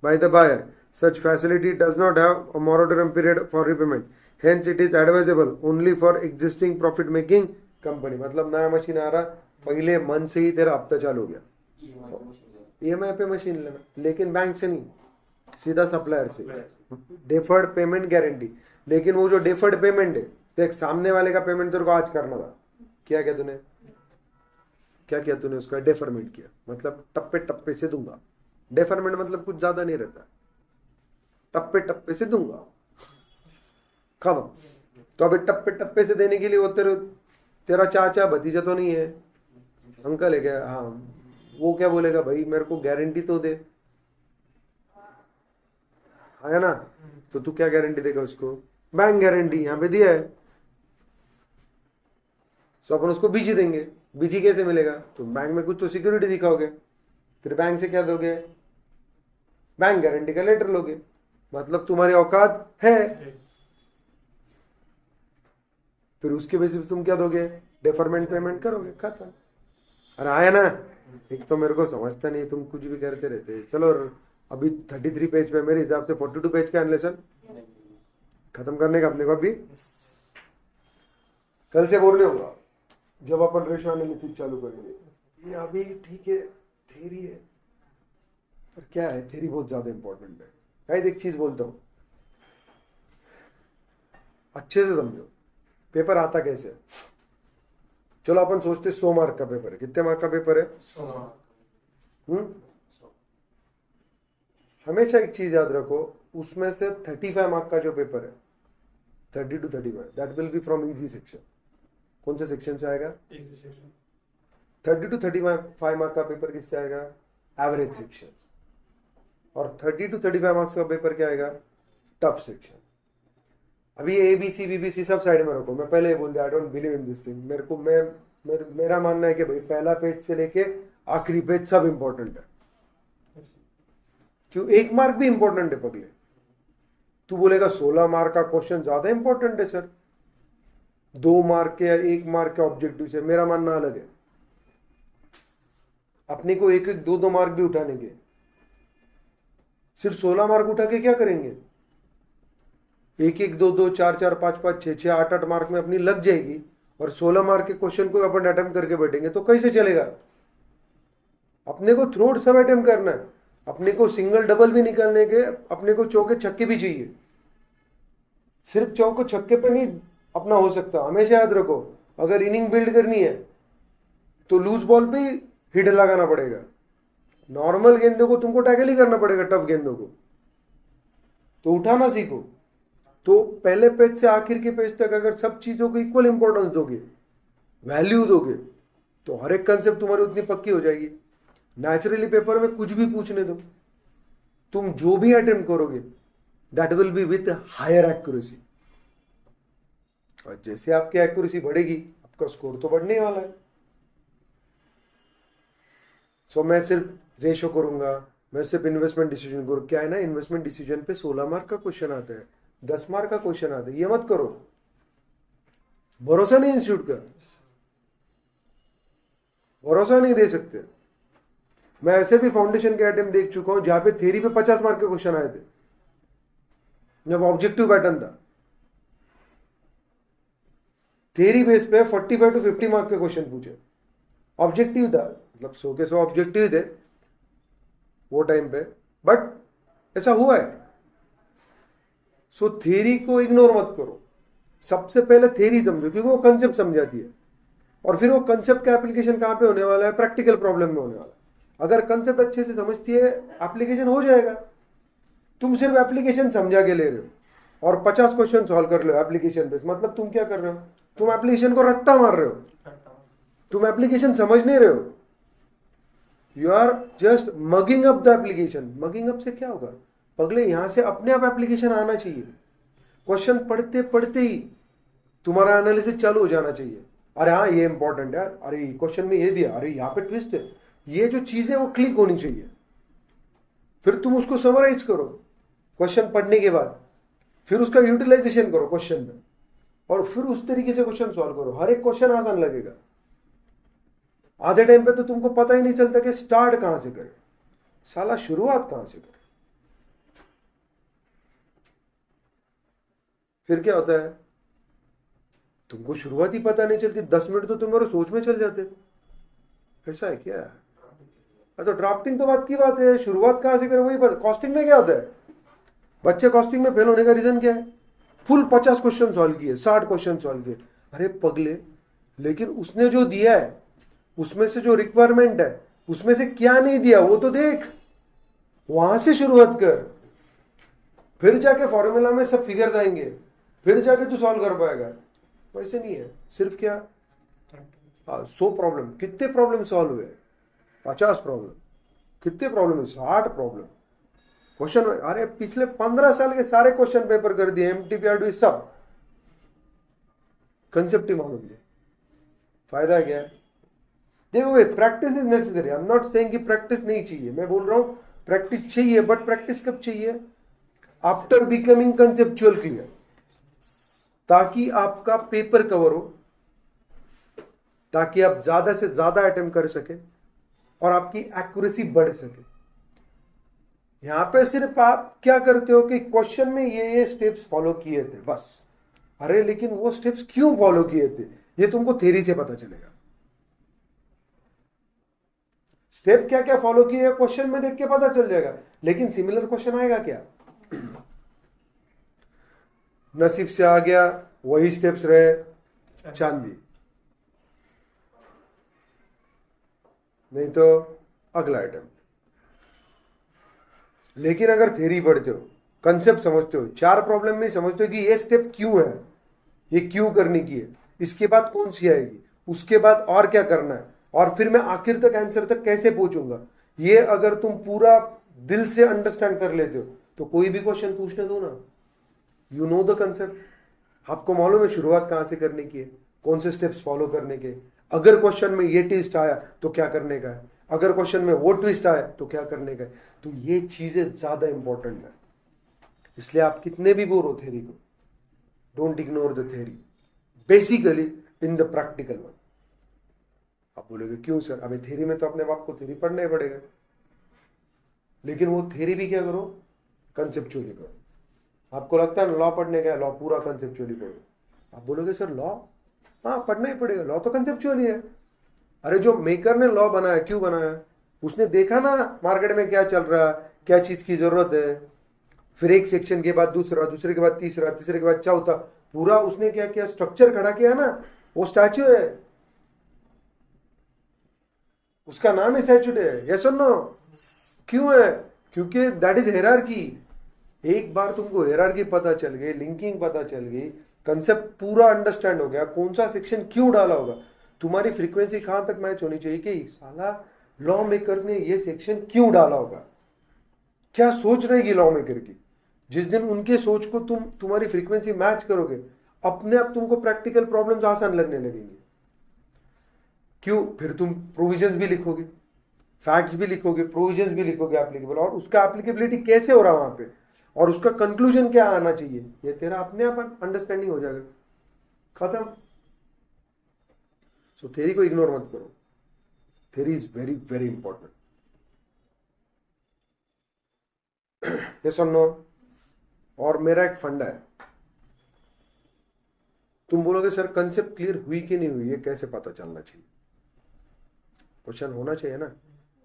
by the buyer. Such facility does not have a moratorium period for repayment. Hence, it is advisable only for existing profit-making company. मतलब नया machine आ रहा, पहले मन से ही तेरा हफ्ता चालू हो गया, EMI पे मशीन लेना, लेकिन बैंक से नहीं, सीधा सप्लायर से, डेफर्ड पेमेंट गारंटी. लेकिन वो जो डेफर्ड पेमेंट है, देख सामने वाले का पेमेंट तेरे को आज करना था, क्या किया तूने उसका डेफरमेंट किया, मतलब टप्पे टप्पे से दूंगा. डेफरमेंट मतलब कुछ ज्यादा नहीं रहता, टप्पे टप्पे से दूंगा, खत्म. तो अभी टप्पे टप्पे से देने के लिए वो तेरा चाचा भतीजा तो नहीं है, अंकल है क्या? हाँ, वो क्या बोलेगा, भाई मेरे को गारंटी तो दे, है ना? तो तू क्या गारंटी देगा उसको? बैंक गारंटी यहां पे दिया है, तो अपन उसको बीजी देंगे. बीजी कैसे मिलेगा? तो बैंक में कुछ तो सिक्योरिटी दिखाओगे, फिर बैंक से क्या दोगे? बैंक गारंटी का लेटर लोगे, मतलब तुम्हारी औकात है. फिर उसके बेसिस तुम क्या दोगे? डेफरमेंट पेमेंट करोगे, खत्म. अरे आया ना? एक तो मेरे को समझता नहीं, तुम कुछ भी करते रहते. चलो अभी 33 पेज पे, मेरे हिसाब से 42 पेज का एनालिसिस खत्म करने का अपने को. अभी कल से बोलने होगा जब अपन रेशो एनालिसिस चालू करेंगे. ये अभी ठीक है, थ्योरी है, पर क्या है, थ्योरी बहुत ज्यादा इंपॉर्टेंट है. गाइस एक चीज बोलता हूं, अच्छे से समझो, पेपर आता कैसे. चलो अपन सोचते 100 मार्क का पेपर है. कितने मार्क का पेपर है? 100. हमेशा एक चीज याद रखो, उसमें से 35 मार्क का जो पेपर है, 30 to 35, that will B from easy section. कौन से सेक्शन से आएगा? Easy section. 30 to 35 मार्क का पेपर किससे आएगा? Average section. और 30 to 35 मार्क्स का पेपर क्या आएगा? Tough section. अभी ABC BBC सब साइड में रखो. मैं पहले ही बोल दिया, I don't believe in this thing. मेरा मानना है कि भाई पहला पेज से लेके आखिरी पेज सब इंपॉर्टेंट है. क्यों? 1 मार्क भी इंपॉर्टेंट है पगले. तू बोलेगा 16 मार्क का क्वेश्चन ज्यादा इंपॉर्टेंट है सर, 2 मार्क के या 1 मार्क के ऑब्जेक्टिव से. मेरा मानना अलग है. अपने को 1-1 2-2 मार्क भी उठाने के, सिर्फ 16 मार्क उठा के क्या करेंगे? 1-1 2-2 4-4 5-5 6-6 8-8 मार्क में अपनी लग जाएगी, और 16 मार्क के क्वेश्चन को अपन अटेम्प्ट करके बैठेंगे तो कैसे चलेगा? अपने को थ्रू सब अटेम्प्ट करना है. अपने को सिंगल डबल भी निकालने के, अपने को चौके छक्के भी चाहिए. सिर्फ चौके छक्के पे नहीं अपना हो सकता. हमेशा याद रखो, अगर इनिंग बिल्ड करनी है तो लूज बॉल पे हिट लगाना पड़ेगा. नॉर्मल गेंदों को तुमको टैकल ही करना पड़ेगा, टफ गेंदों को तो उठाना सीखो. तो पहले पेज से आखिर के पेज तक अगर सब चीजों को इक्वल इंपॉर्टेंस दोगे, वैल्यू दोगे, तो हर एक कंसेप्ट तुम्हारी उतनी पक्की हो जाएगी. नेचुरली पेपर में कुछ भी पूछने दो, तुम जो भी अटेम्प्ट करोगे that will be with higher accuracy. और जैसे आपकी एक्यूरेसी बढ़ेगी, आपका स्कोर तो बढ़ने वाला है. सो मैं सिर्फ रेशो करूंगा, मैं सिर्फ इन्वेस्टमेंट डिसीजन करूँ. क्या है ना, इन्वेस्टमेंट डिसीजन पे 16 मार्क का क्वेश्चन आता है, 10 मार्क का क्वेश्चन आता है. ये मत करो, भरोसा नहीं इंस्टीट्यूट का, भरोसा नहीं दे सकते. मैं ऐसे भी फाउंडेशन के अटेम्प्ट देख चुका हूं जहां पे थ्योरी पे 50 मार्क के क्वेश्चन आए थे, जब ऑब्जेक्टिव पैटर्न था. थ्योरी बेस पे 45 to 50 मार्क के क्वेश्चन पूछे, ऑब्जेक्टिव था, मतलब 100 के 100 ऑब्जेक्टिव थे वो टाइम पे, बट ऐसा हुआ है. सो थ्योरी को इग्नोर मत करो. सबसे पहले थ्योरी समझो, क्योंकि वो कंसेप्ट समझाती है, और फिर वो कंसेप्ट का एप्लीकेशन कहां पे होने वाला है? प्रैक्टिकल प्रॉब्लम में होने वाला है. अगर कंसेप्ट अच्छे से समझती है, एप्लीकेशन हो जाएगा. तुम सिर्फ एप्लीकेशन समझा के ले रहे हो और 50 क्वेश्चन सॉल्व कर लो एप्लीकेशन बेस, मतलब तुम क्या कर रहे हो? तुम एप्लीकेशन को रट्टा मार रहे हो, तुम एप्लीकेशन समझ नहीं रहे हो. You are just mugging up the application. Mugging up से क्या होगा पगले? यहां से अपने आप एप्लीकेशन आना चाहिए. क्वेश्चन पढ़ते पढ़ते ही तुम्हारा एनालिसिस चालू हो जाना चाहिए. अरे हाँ ये इंपॉर्टेंट है, अरे क्वेश्चन में ये दिया, अरे यहाँ पे ट्विस्ट है, ये जो चीजें वो क्लिक होनी चाहिए। फिर तुम उसको समराइज करो क्वेश्चन पढ़ने के बाद, फिर उसका यूटिलाइजेशन करो क्वेश्चन में, और फिर उस तरीके से क्वेश्चन सॉल्व करो। हर एक क्वेश्चन आसान लगेगा। आधे टाइम पे तो तुमको पता ही नहीं चलता कि स्टार्ट कहां से करें, साला शुरुआत कहां से करें। फिर क्या होता है, तुमको शुरुआत ही पता नहीं चलती, 10 मिनट तो तुम्हारे सोच में चल जाते। ऐसा है क्या? अच्छा ड्राफ्टिंग तो बात की बात है, शुरुआत कहां से करें वही पता। कॉस्टिंग में क्या होता है, बच्चे कॉस्टिंग में फेल होने का रीजन क्या है, फुल 50 क्वेश्चन सॉल्व किए, 60 क्वेश्चन सॉल्व किए। अरे पगले, लेकिन उसने जो दिया है उसमें से जो रिक्वायरमेंट है उसमें से क्या नहीं दिया वो तो देख, वहां से शुरुआत कर, फिर जाके फॉर्मूला में सब फिगर्स आएंगे, फिर जाके तू सॉल्व कर पाएगा। वैसे नहीं है, सिर्फ क्या 100 प्रॉब्लम, कितने प्रॉब्लम सॉल्व हुए, 50 प्रॉब्लम, कितने प्रॉब्लम, 60 प्रॉब्लम क्वेश्चन। अरे पिछले 15 साल के सारे क्वेश्चन पेपर कर दिए, एमटीपीआरडी सब, कंसेप्ट ही मालूम नहीं, फायदा क्या है? देखो ये practice is necessary, I am not saying कि प्रैक्टिस नहीं चाहिए, मैं बोल रहा हूं प्रैक्टिस चाहिए, बट प्रैक्टिस कब चाहिए, आफ्टर बिकमिंग कंसेप्चुअल क्लियर, ताकि आपका पेपर कवर हो, ताकि आप ज्यादा से ज्यादा अटेम्प्ट कर सके और आपकी एक्यूरेसी बढ़ सके। यहां पे सिर्फ आप क्या करते हो कि क्वेश्चन में ये स्टेप्स फॉलो किए थे बस। अरे लेकिन वो स्टेप्स क्यों फॉलो किए थे ये तुमको थ्योरी से पता चलेगा। स्टेप क्या क्या फॉलो किए क्वेश्चन में देख के पता चल जाएगा, लेकिन सिमिलर क्वेश्चन आएगा क्या, नसीब से आ गया, वही स्टेप्स रहे, चांदी, नहीं तो अगला आइटम। लेकिन अगर थ्योरी पढ़ते हो, कंसेप्ट समझते हो, 4 प्रॉब्लम में समझते हो कि ये स्टेप क्यों है, ये क्यों करने की है, इसके बाद कौन सी आएगी, उसके बाद और क्या करना है, और फिर मैं आखिर तक आंसर तक कैसे पहुंचूंगा, ये अगर तुम पूरा दिल से अंडरस्टैंड कर लेते हो तो कोई भी क्वेश्चन पूछने दो ना, यू नो द कंसेप्ट, आपको मालूम है शुरुआत कहां से करने की है, कौन से स्टेप्स फॉलो करने के। अगर क्वेश्चन में ये ट्विस्ट आया तो क्या करने का है, अगर क्वेश्चन में वो ट्विस्ट आया तो क्या करने का है। तो ये चीजें ज्यादा इंपॉर्टेंट है, इसलिए आप कितने भी बोर हो थ्योरी को, don't ignore the theory, basically in the practical one. आप बोलोगे क्यों सर, अबे थ्योरी में तो अपने बाप को थ्योरी पढ़ना ही पड़ेगा, लेकिन वो थ्योरी भी क्या करो, कंसेप्चुअली करो। आपको लगता है लॉ पढ़ने का, लॉ पूरा कंसेप्चुअली पढ़ो, आप बोलोगे सर लॉ, हाँ पढ़ना ही पड़ेगा, लॉ तो कंसेप्चुअली है। अरे जो मेकर ने लॉ बनाया क्यों बनाया, उसने देखा ना मार्केट में क्या चल रहा है, क्या चीज की जरूरत है, फिर एक सेक्शन के बाद दूसरा, दूसरे के बाद तीसरा, तीसरे के बाद चौथा, पूरा उसने क्या किया, स्ट्रक्चर खड़ा किया ना, वो स्टैच्यू है, उसका नाम ही स्टैच्यू है, यस और नो। क्यों है, क्योंकि दैट इज हायरार्की। एक बार तुमको हायरार्की पता चल गई, लिंकिंग पता चल गई, कंसेप्ट पूरा अंडरस्टैंड हो गया, कौन सा सेक्शन क्यों डाला होगा, तुम्हारी फ्रीक्वेंसी कहां तक मैच होनी चाहिए कि साला लॉ मेकर ने ये सेक्शन क्यों डाला होगा, क्या सोच रहेगी लॉ मेकर की। जिस दिन उनके सोच को तुम्हारी फ्रीक्वेंसी मैच करोगे, अपने आप तुमको प्रैक्टिकल प्रॉब्लम्स आसान लगने लगेंगे। क्यों, फिर तुम प्रोविजंस भी लिखोगे, फैक्ट्स भी लिखोगे, प्रोविजंस भी लिखोगे एप्लीकेबल, और उसका एप्लीकेबिलिटी कैसे हो रहा है वहां पे, और उसका कंक्लूजन क्या आना चाहिए, ये तेरा अपने आप अंडरस्टैंडिंग हो जाएगा, खत्म। सो थ्योरी को इग्नोर मत करो, theory is very very important. Yes और नो। और मेरा एक फंडा है, तुम बोलोगे सर कंसेप्ट क्लियर हुई कि नहीं हुई, ये कैसे पता चलना चाहिए, क्वेश्चन होना चाहिए ना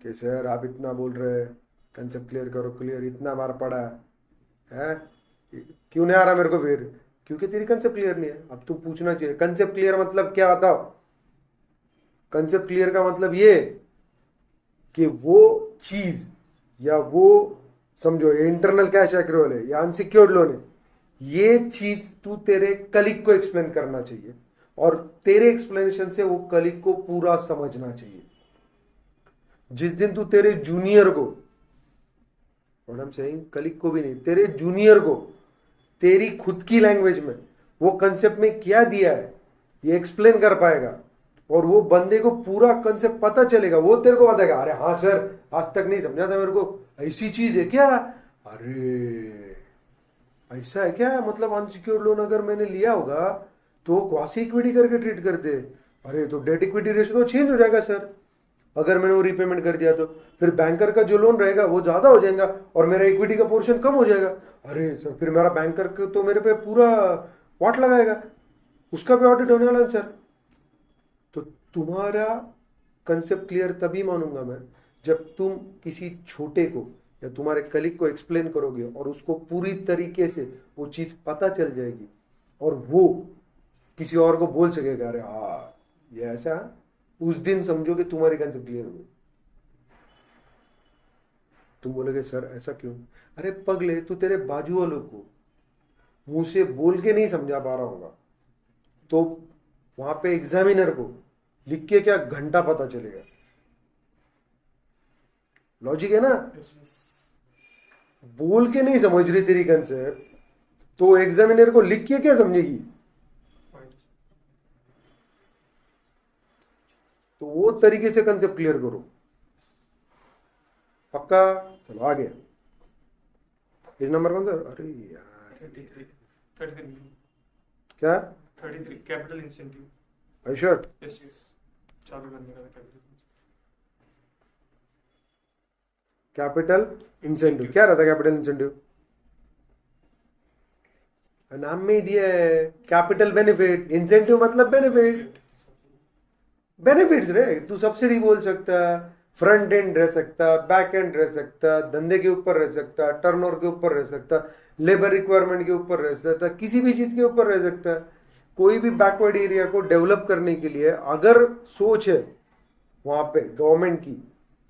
कि सर आप इतना बोल रहे हैं कंसेप्ट क्लियर करो, क्लियर इतना बार पढ़ा है, क्यों नहीं आ रहा मेरे को, फिर क्योंकि तेरी कंसेप्ट क्लियर नहीं है। अब तुम पूछना चाहिए कंसेप्ट क्लियर मतलब क्या, बताओ। कंसेप्ट क्लियर का मतलब ये कि वो चीज या वो समझो इंटरनल कैश एक्रूवल है या अनसिक्योर्ड लोन है, ये चीज तू तेरे कलीग को एक्सप्लेन करना चाहिए, और तेरे एक्सप्लेनेशन से वो कलीग को पूरा समझना चाहिए। जिस दिन तू तेरे जूनियर को, what I am saying, colleague को भी नहीं, तेरे जूनियर को तेरी खुद की लैंग्वेज में वो कंसेप्ट में क्या दिया है ये एक्सप्लेन कर पाएगा और वो बंदे को पूरा कंसेप्ट पता चलेगा, वो तेरे को बताएगा अरे हाँ सर आज तक नहीं समझा था मेरे को, ऐसी चीज है क्या, अरे ऐसा है क्या, मतलब अनसिक्योर्ड लोन अगर मैंने लिया होगा तो क्वासी इक्विटी करके ट्रीट करते हैं, अरे तो डेट इक्विटी रेशियो तो चेंज हो जाएगा सर अगर मैंने वो रीपेमेंट कर दिया तो, फिर बैंकर का जो लोन रहेगा वो ज्यादा हो जाएगा और मेरा इक्विटी का पोर्शन कम हो जाएगा, अरे सर फिर मेरा बैंकर तो मेरे पे पूरा वाट लगाएगा, उसका भी ऑडिट होने वाला है सर। तो तुम्हारा कंसेप्ट क्लियर तभी मानूंगा मैं जब तुम किसी छोटे को या तुम्हारे कलीग को एक्सप्लेन करोगे और उसको पूरी तरीके से वो चीज पता चल जाएगी और वो किसी और को बोल सकेगा अरे हाँ ये ऐसा है, उस दिन समझो कि तुम्हारी कंसेप्ट क्लियर हो गई। तुम बोलोगे सर ऐसा क्यों, अरे पगले तू तेरे बाजू वालों को मुंह से बोल के नहीं समझा पा रहा होगा तो वहां पे एग्जामिनर को लिख के क्या घंटा पता चलेगा, लॉजिक है ना। Yes, yes. बोल के नहीं समझ रही तेरी कंसेप्ट तो एग्जामिनर को लिख के क्या समझेगी, Point. तो वो तरीके से कंसेप्ट क्लियर करो, पक्का। चलो आगे पेज नंबर कौन सा, अरे यार 33. 33. क्या 33. Capital incentive. Sure, Yes, yes. चालू करने का capital incentive. कैपिटल इंसेंटिव क्या रहता है, कैपिटल इंसेंटिव नाम में ही दिया है, कैपिटल बेनिफिट, इंसेंटिव मतलब बेनिफिट, बेनिफिट्स रे, तू सब्सिडी बोल सकता, फ्रंट एंड रह सकता, बैक एंड रह सकता, धंधे के ऊपर रह सकता, टर्नओवर के ऊपर रह सकता, लेबर रिक्वायरमेंट के ऊपर रह सकता, किसी भी चीज के ऊपर रह सकता। कोई भी बैकवर्ड एरिया को डेवलप करने के लिए अगर सोच है वहां पे गवर्नमेंट की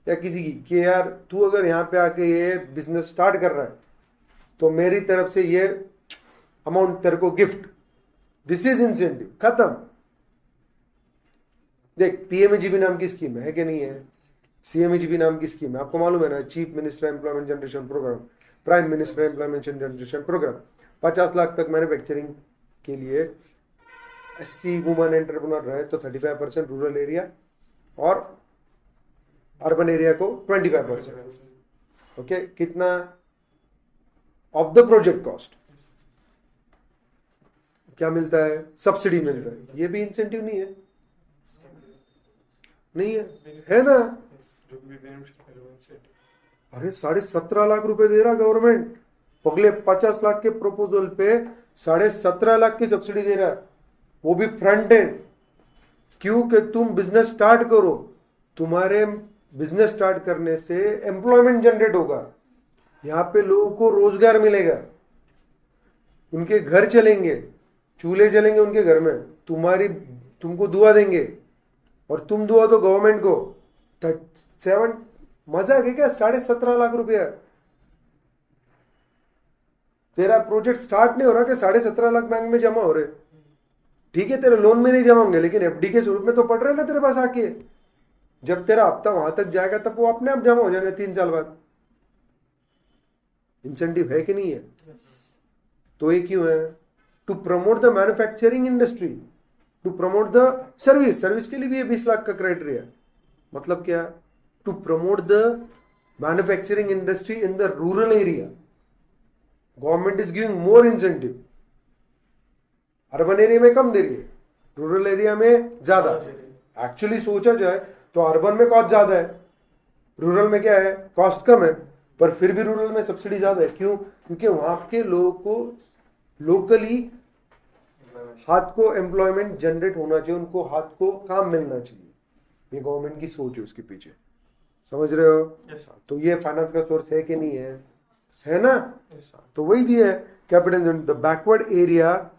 या किसी की कि यार तू अगर यहाँ पे आके ये बिजनेस स्टार्ट कर रहा है तो मेरी तरफ से ये अमाउंट तेरे को गिफ्ट, दिस इज इंसेंटिव, खत्म। देख पीएमईजीपी नाम की स्कीम है कि नहीं है, सीएमईजीपी नाम की स्कीम है, आपको मालूम है ना, chief minister employment generation programme, prime minister employment generation programme, 50 lakh तक मैन्युफैक्चरिंग के लिए 80 वुमन एंटरप्रेन्योर रहे तो 35% रूरल एरिया और अर्बन एरिया को 25%। ओके, कितना ऑफ द प्रोजेक्ट कॉस्ट क्या मिलता है, सब्सिडी मिलता है, ये भी इंसेंटिव नहीं है, नहीं है ना। जो भी benefit है वो incentive. अरे 17.5 लाख रुपए दे रहा गवर्नमेंट, अगले 50 लाख के प्रपोजल पे 17.5 लाख की सब्सिडी दे रहा है, वो भी फ्रंट एंड। क्यों कि तुम बिजनेस स्टार्ट करो, तुम्हारे बिजनेस स्टार्ट करने से एम्प्लॉयमेंट जनरेट होगा, यहाँ पे लोगों को रोजगार मिलेगा, उनके घर चलेंगे, चूल्हे जलेंगे उनके घर में, तुमको दुआ देंगे और तुम दुआ तो गवर्नमेंट को। 7 मजाक है क्या, 17.5 लाख रुपया, तेरा प्रोजेक्ट स्टार्ट नहीं हो रहा कि 17.5 लाख बैंक में जमा हो रहे, ठीक है तेरे लोन में नहीं जमा होंगे लेकिन एफडी के स्वरूप में तो पड़ रहे ना तेरे पास आके, जब तेरा हफ्ता वहां तक जाएगा तब वो अपने आप जमा हो जाएंगे 3 साल बाद। इंसेंटिव है कि नहीं है, तो ये क्यों है, to promote the manufacturing industry, to promote the service के लिए भी ये 20 लाख का क्राइटेरिया, मतलब क्या, to promote the manufacturing industry in the rural area, government is giving more incentive, urban area में कम दे रही है, रूरल एरिया में ज्यादा। एक्चुअली सोचा जाए तो अर्बन में कॉस्ट ज्यादा है, रूरल में क्या है, कॉस्ट कम है, पर फिर भी रूरल में सब्सिडी ज्यादा है। क्यों, क्योंकि वहां के लोगों को लोकली हाथ को एम्प्लॉयमेंट जनरेट होना चाहिए, उनको हाथ को काम मिलना चाहिए, ये गवर्नमेंट की सोच है उसके पीछे, समझ रहे हो। Yes. तो ये फाइनेंस का सोर्स है कि नहीं है ना। Yes. तो वही दिया है, capital the backward area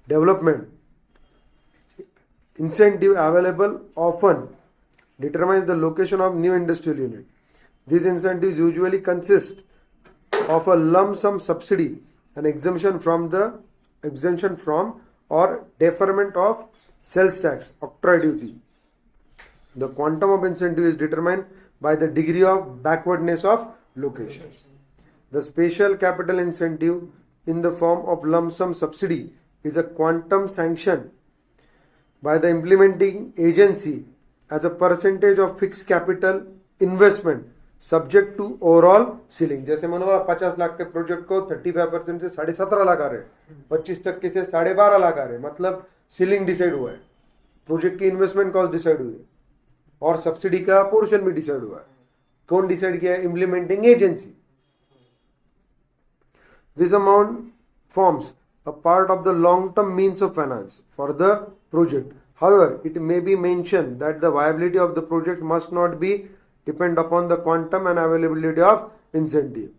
development incentive available often determines the location of new industrial unit. These incentives usually consist of a lump sum subsidy, an exemption from or deferment of sales tax, octroi duty. The quantum of incentive is determined by the degree of backwardness of location. The special capital incentive in the form of lump sum subsidy is a quantum sanction by the implementing agency as a percentage of fixed capital investment subject to overall ceiling. जैसे मानो आप 50 लाख के project को 35% से 17.5 लाख आ रहे, 25% से 12.5 लाख आ रहे, मतलब सीलिंग डिसाइड हुआ है, प्रोजेक्ट की इन्वेस्टमेंट कॉस्ट डिसाइड हुई है और सब्सिडी का पोर्शन भी डिसाइड हुआ है. कौन डिसाइड किया है? Implementing agency. This amount forms a part of the long-term means of finance for the project. However, it may be mentioned that the viability of the project must not be depend upon the quantum and availability of incentive.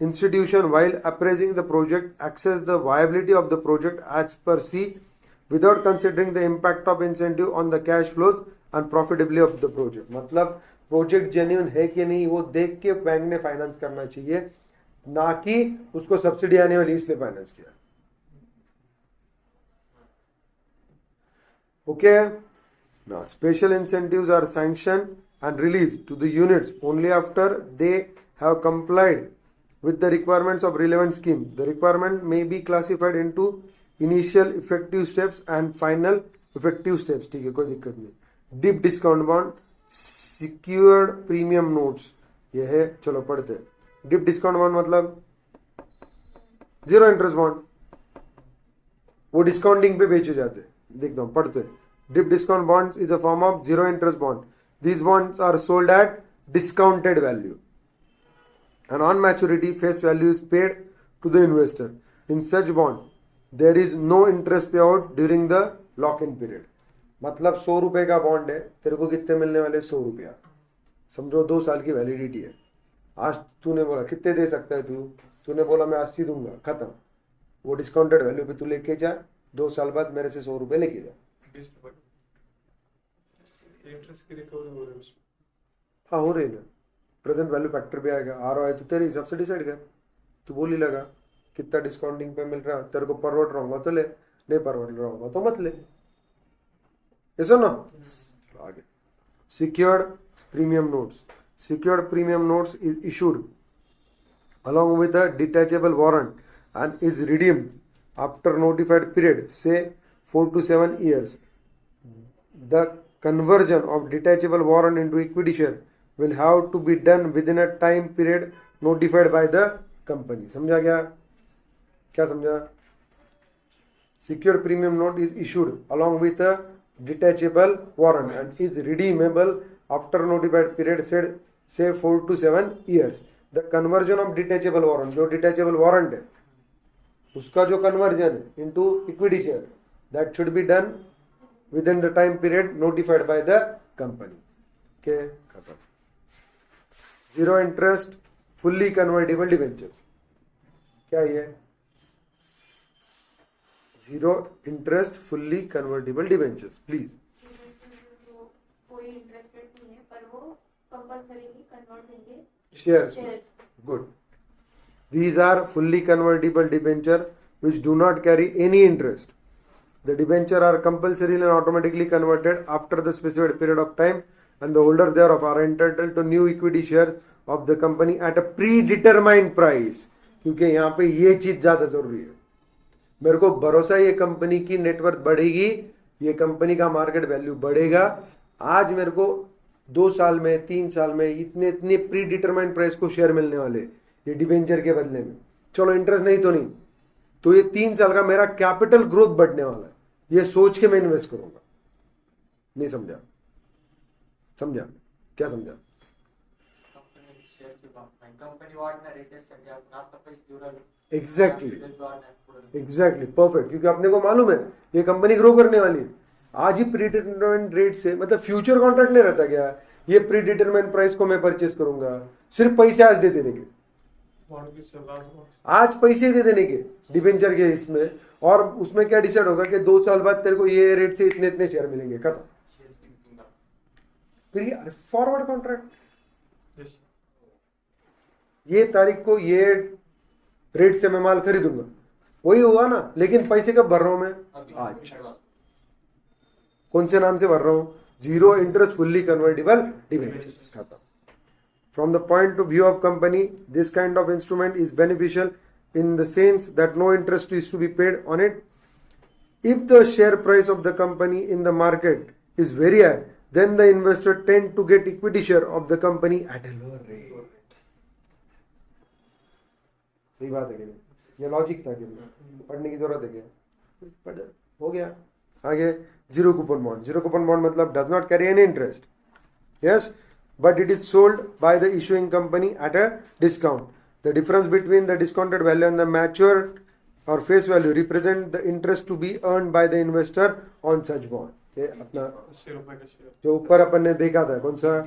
Institution, while appraising the project, assess the viability of the project as per C without considering the impact of incentive on the cash flows and profitability of the project. मतलब project genuine है कि नहीं वो देख के bank ने finance करना चाहिए, ना कि उसको सब्सिडी आने वाली इसलिए फाइनेंस किया. Okay. Now special incentives are sanction and released to the units only after they have complied with the requirements of relevant scheme. The requirement may be classified into initial effective steps and final effective steps. ठीक है, कोई दिक्कत नहीं. Deep discount bond, secured premium notes, ये है. चलो पढ़ते हैं. Deep discount bond मतलब जीरो इंटरेस्ट बॉन्ड, वो डिस्काउंटिंग पे बेचे जाते. देखता हूँ, पढ़ते. Deep discount bonds is a form of zero interest bond. These bonds are sold at discounted value, and on maturity, face value is paid to the investor. In such bond, there is no interest payout during the lock-in period. मतलब 100 रुपए का bond है, तेरे को कितने मिलने वाले? 100 रुपया. समझो 2 साल की वैलिडिटी है. आज तूने बोला कितने दे सकता है तूने बोला मैं 80 दूंगा, खत्म. वो डिस्काउंटेड वैल्यू पे तू लेके जा, 2 साल बाद मेरे से 100 रुपए लेके जा. इंटरेस्ट की रिकवरी हो रही है उसमें. हाँ, हो रही है ना. प्रेजेंट वैल्यू फैक्टर भी आएगा. ROI तो तेरे हिसाब से डिसाइड कर. तू बोल ही लगा कितना डिस्काउंटिंग पे मिल रहा है, तेरे को परवट रहा होगा तो ले, नहीं परवट रहा होगा तो मत ले. ऐसा ना. आगे. Secured premium notes. Secured premium notes is issued along with a detachable warrant and is redeemed after notified period, say 4 to 7 years. The conversion of detachable warrant into equity share will have to be done within a time period notified by the company. समझा क्या समझा? Secured premium note is issued along with a detachable warrant and is redeemable after notified period, said say 4 to 7 years. The conversion of detachable warrant, जो detachable warrant है उसका जो conversion into equity share, that should be done within the time period notified by the company. Okay, खत्म. Zero interest fully convertible debentures. क्या ये? Zero interest fully convertible debentures. Please. कोई interest rate नहीं है पर वो कंपल्सरीली कन्वर्ट होंगे Shares. Shares. Good. These are fully convertible debenture which do not carry any interest. The debenture are compulsorily and automatically converted after the specified period of time, and the holder thereof are entitled to new equity shares of the company at a predetermined price. क्योंकि यहाँ पे ये चीज ज्यादा जरूरी है. मेरे को भरोसा है ये कंपनी की नेटवर्थ बढ़ेगी, ये कंपनी का मार्केट वैल्यू बढ़ेगा. आज मेरे को 2 साल में 3 साल में इतने प्री डिटरमाइंड प्राइस को शेयर मिलने वाले ये डिबेंचर के बदले में. चलो इंटरेस्ट नहीं तो नहीं, तो ये 3 साल का मेरा कैपिटल ग्रोथ बढ़ने वाला है, ये सोच के मैं इन्वेस्ट करूंगा. नहीं समझा? समझा? क्या समझा? Exactly perfect. क्योंकि अपने को मालूम है ये कंपनी ग्रो करने वाली है. आज ही प्रीडिटरमाइंड रेट से, मतलब फ्यूचर कॉन्ट्रैक्ट नहीं रहता क्या, ये प्रीडिटरमाइंड प्राइस को मैं परचेस करूंगा, सिर्फ पैसे आज दे देने के, आज पैसे दे देने के डिबेंचर के इसमें, और उसमें क्या डिसाइड होगा कि 2 साल बाद तेरे को ये रेट से इतने शेयर मिलेंगे, खत्म. फिर फॉरवर्ड कॉन्ट्रैक्ट, ये तारीख को ये रेट से मैं माल खरीदूंगा, वही हुआ ना. लेकिन पैसे कब भर रहा हूं मैं? आज. कौन से नाम से भर रहा हूं? Zero interest fully convertible debentures. खत्म. From the point of view of company, this kind of instrument is beneficial in the sense that no interest is to be paid on it If the share price of the company in the market is very high, then the investor tend to get equity share of the company at a lower rate. सही बात है कि नहीं? ये logic था कि नहीं? पढ़ने की जरूरत है क्या? पढ़ हो गया. आगे zero coupon bond. Zero coupon bond मतलब does not carry any interest. Yes, but it is sold by the issuing company at a discount. The difference between the discounted value and the matured or face value represent the interest to be earned by the investor on such bond. ये अपना 80 रुपए का share. जो ऊपर अपन ने देखा था कौन सा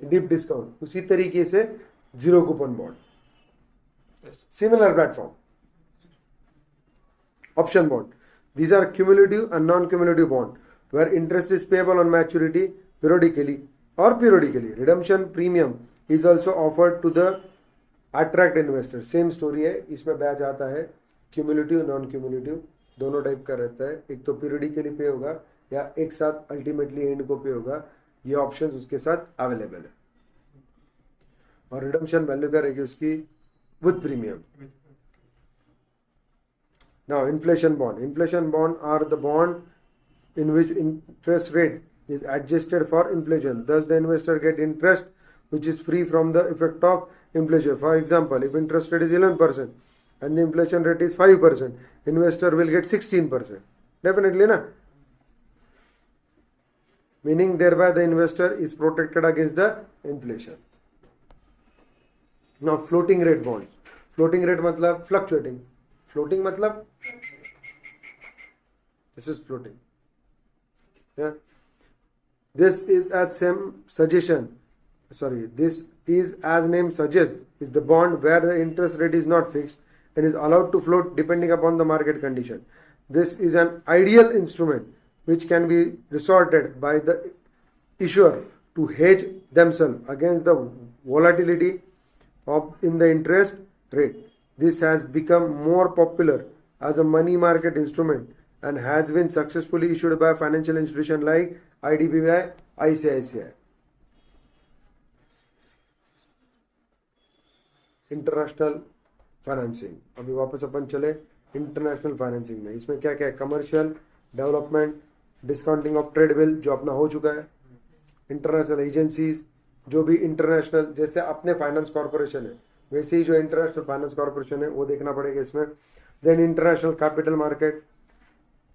डीप डिस्काउंट, उसी तरीके से zero coupon bond. Similar platform. Option bond. These are cumulative and non-cumulative bond where interest is payable on maturity periodically. Redemption premium is also offered to the attract investor. Same story है. इसमें ब्याज आता है cumulative non cumulative दोनों type का रहता है. एक तो पीरियडिकली पे होगा या एक साथ अल्टीमेटली एंड को पे होगा. ये ऑप्शंस उसके साथ अवेलेबल है. और रिडम्पशन वैल्यू क्या रहेगी उसकी with premium. Now inflation bond. Inflation bond are the bond in which interest rate is adjusted for inflation. Thus the investor get interest which is free from the effect of inflation. For example, if interest rate is 11% and the inflation rate is 5%, investor will get 16%. Definitely na. Meaning thereby the investor is protected against the inflation. Now floating rate bonds. Floating rate मतलब fluctuating. Floating मतलब this is floating. Yeah. This is as name suggests is the bond where the interest rate is not fixed and is allowed to float depending upon the market condition. This is an ideal instrument which can be resorted by the issuer to hedge themselves against the volatility in the interest rate. This has become more popular as a money market instrument and has been successfully issued by financial institutions like IDBI, ICICI. International financing. अभी वापस अपन चले international financing में. इसमें क्या क्या है? Commercial, development, discounting of trade bill जो अपना हो चुका है, इंटरनेशनल एजेंसीज जो भी इंटरनेशनल जैसे अपने फाइनेंस कॉर्पोरेशन है वैसे ही जो इंटरनेशनल फाइनेंस कॉर्पोरेशन है वो देखना पड़ेगा इसमें. Then international capital market.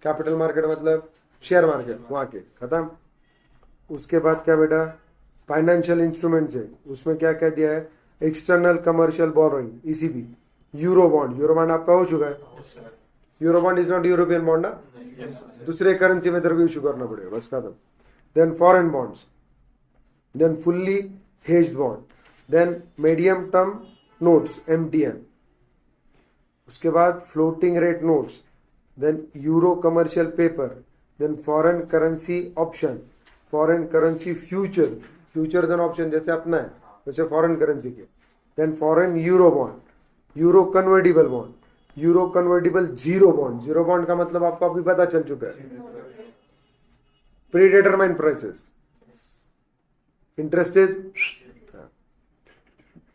Capital market मतलब शेयर मार्केट वहाँ के खत्म. उसके बाद क्या बेटा फाइनेंशियल इंस्ट्रूमेंट्स है. उसमें क्या क्या दिया है? External commercial borrowing ECB. Euro bond. Euro bond आपका हो चुका है. Euro bond is not European bond ना. दूसरे करेंसी में तेरे को इशू करना पड़ेगा बस खत्म. Then foreign bonds. Then fully hedged bond. Then medium term notes MTN. उसके बाद floating rate notes. Then euro commercial paper. Then foreign currency option. Foreign currency future. Futures and option जैसे अपना है वैसे फॉरेन करेंसी के. Then foreign euro bond. Euro convertible bond. Euro convertible zero bond. Zero bond का मतलब आपको अभी पता चल चुका है. Predetermined prices. Interest is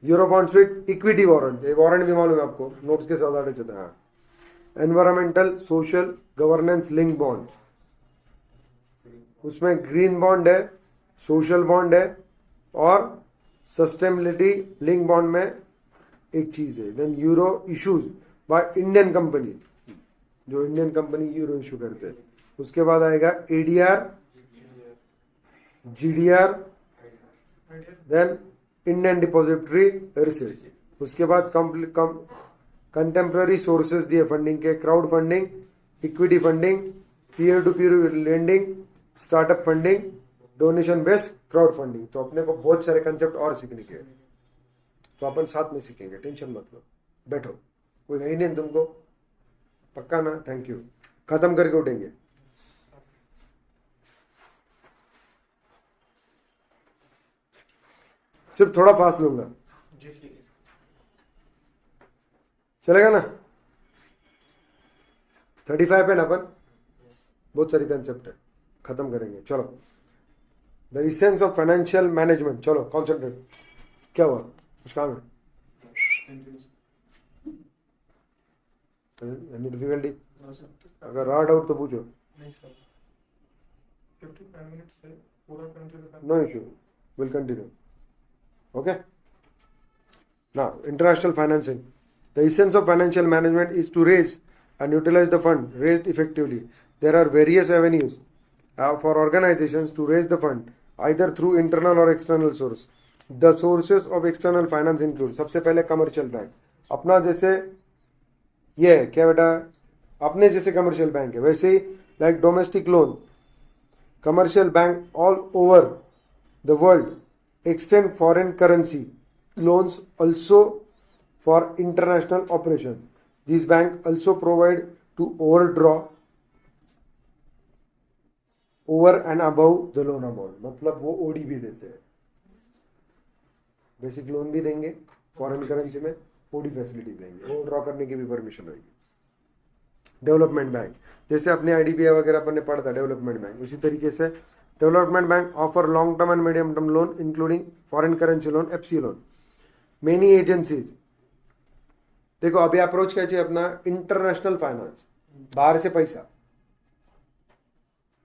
euro bonds with equity warrant. ये वारंट भी मालूम है आपको नोट्स के साथ आगे चलता है. Environmental social governance link bond. उसमें ग्रीन बॉन्ड है, सोशल बॉन्ड है और सस्टेनेबिलिटी लिंक बॉन्ड में एक चीज है. Then euro issues by Indian company जो इंडियन कंपनी यूरो इशू करते हैं. उसके बाद आएगा ADR, GDR, then Indian depository receipt. उसके बाद कंटेम्प्रेरी सोर्सेज दिए फंडिंग के. Crowd funding, equity funding, peer to peer lending, startup funding, donation based crowd funding. तो अपने को बहुत सारे कंसेप्ट और सीखने के तो अपन साथ में सीखेंगे. टेंशन मत लो, बैठो. कोई है ही नहीं तुमको पक्का ना. Thank you. खत्म करके उठेंगे. सिर्फ थोड़ा फास्ट लूंगा. जी ठीक है. चलेगा ना. 35 पे ना अपन बहुत सारी कंसेप्ट है खत्म करेंगे. चलो the essence of financial management. चलो कॉन्सेंट्रेट. क्या हुआ कुछ काम है? Thank you. Any difficulty? No, sir. अगर रहा डाउट तो पूछो. नहीं सर 55 मिनट्स है पूरा continue No issue. We'll continue. Okay? Now, international financing. The essence of financial management is to raise and utilize the fund raised effectively. There are various avenues for organizations to raise the fund, either through internal or external source. The sources of external finance include सबसे पहले commercial bank. अपना जैसे ये है क्या बेटा, अपने जैसे कमर्शियल बैंक है वैसे ही like domestic loan. Commercial bank all over the world extend foreign currency loans also for international operations. These banks also provide to overdraw over and above the loan amount. मतलब वो OD भी देते हैं, basic loan भी देंगे foreign currency में, OD facility देंगे, वो ड्रॉ करने की भी परमिशन रहेगी. डेवलपमेंट बैंक जैसे अपने आईडीबीआई वगैरह अपन ने पढ़ा था डेवलपमेंट बैंक, उसी तरीके से development bank offer long term and medium term loan including foreign currency loan, FC loan. Many agencies, देखो अभी अप्रोच क्या चाहिए अपना, इंटरनेशनल फाइनेंस, बाहर से पैसा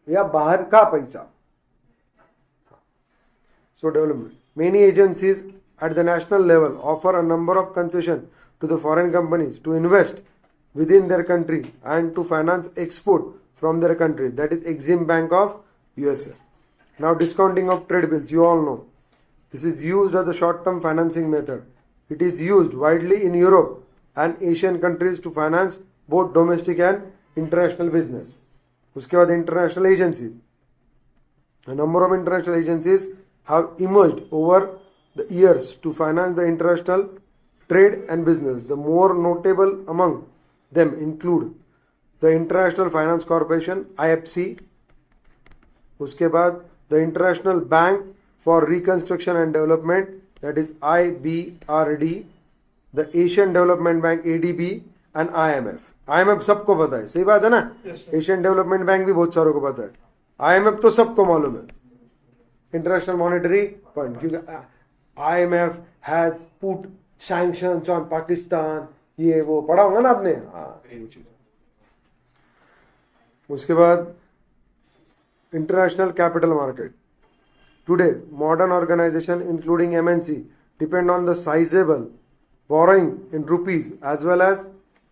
या बाहर का पैसा. सो development, many agencies at the national level offer a number of concessions to the foreign companies to invest within their country and to finance export from their country. That is Exim Bank of USA. Now discounting of trade bills, you all know. This is used as a short-term financing method. It is used widely in Europe and Asian countries to finance both domestic and international business. उसके बाद international agencies. A number of international agencies have emerged over the years to finance the international trade and business. The more notable among them include the International Finance Corporation (IFC), उसके बाद the International Bank for Reconstruction and Development, that is IBRD, the Asian Development Bank (ADB) and IMF. IMF सबको पता है, सही बात है ना? Asian development bank भी बहुत सारों को पता है. IMF तो सबको मालूम है, इंटरनेशनल मॉनेटरी फंड, क्योंकि IMF has put sanctions on Pakistan, ये वो पढ़ा होगा ना आपने. हाँ, उसके बाद international capital market. Today modern organisation including MNC depend on the sizable borrowing in rupees as well as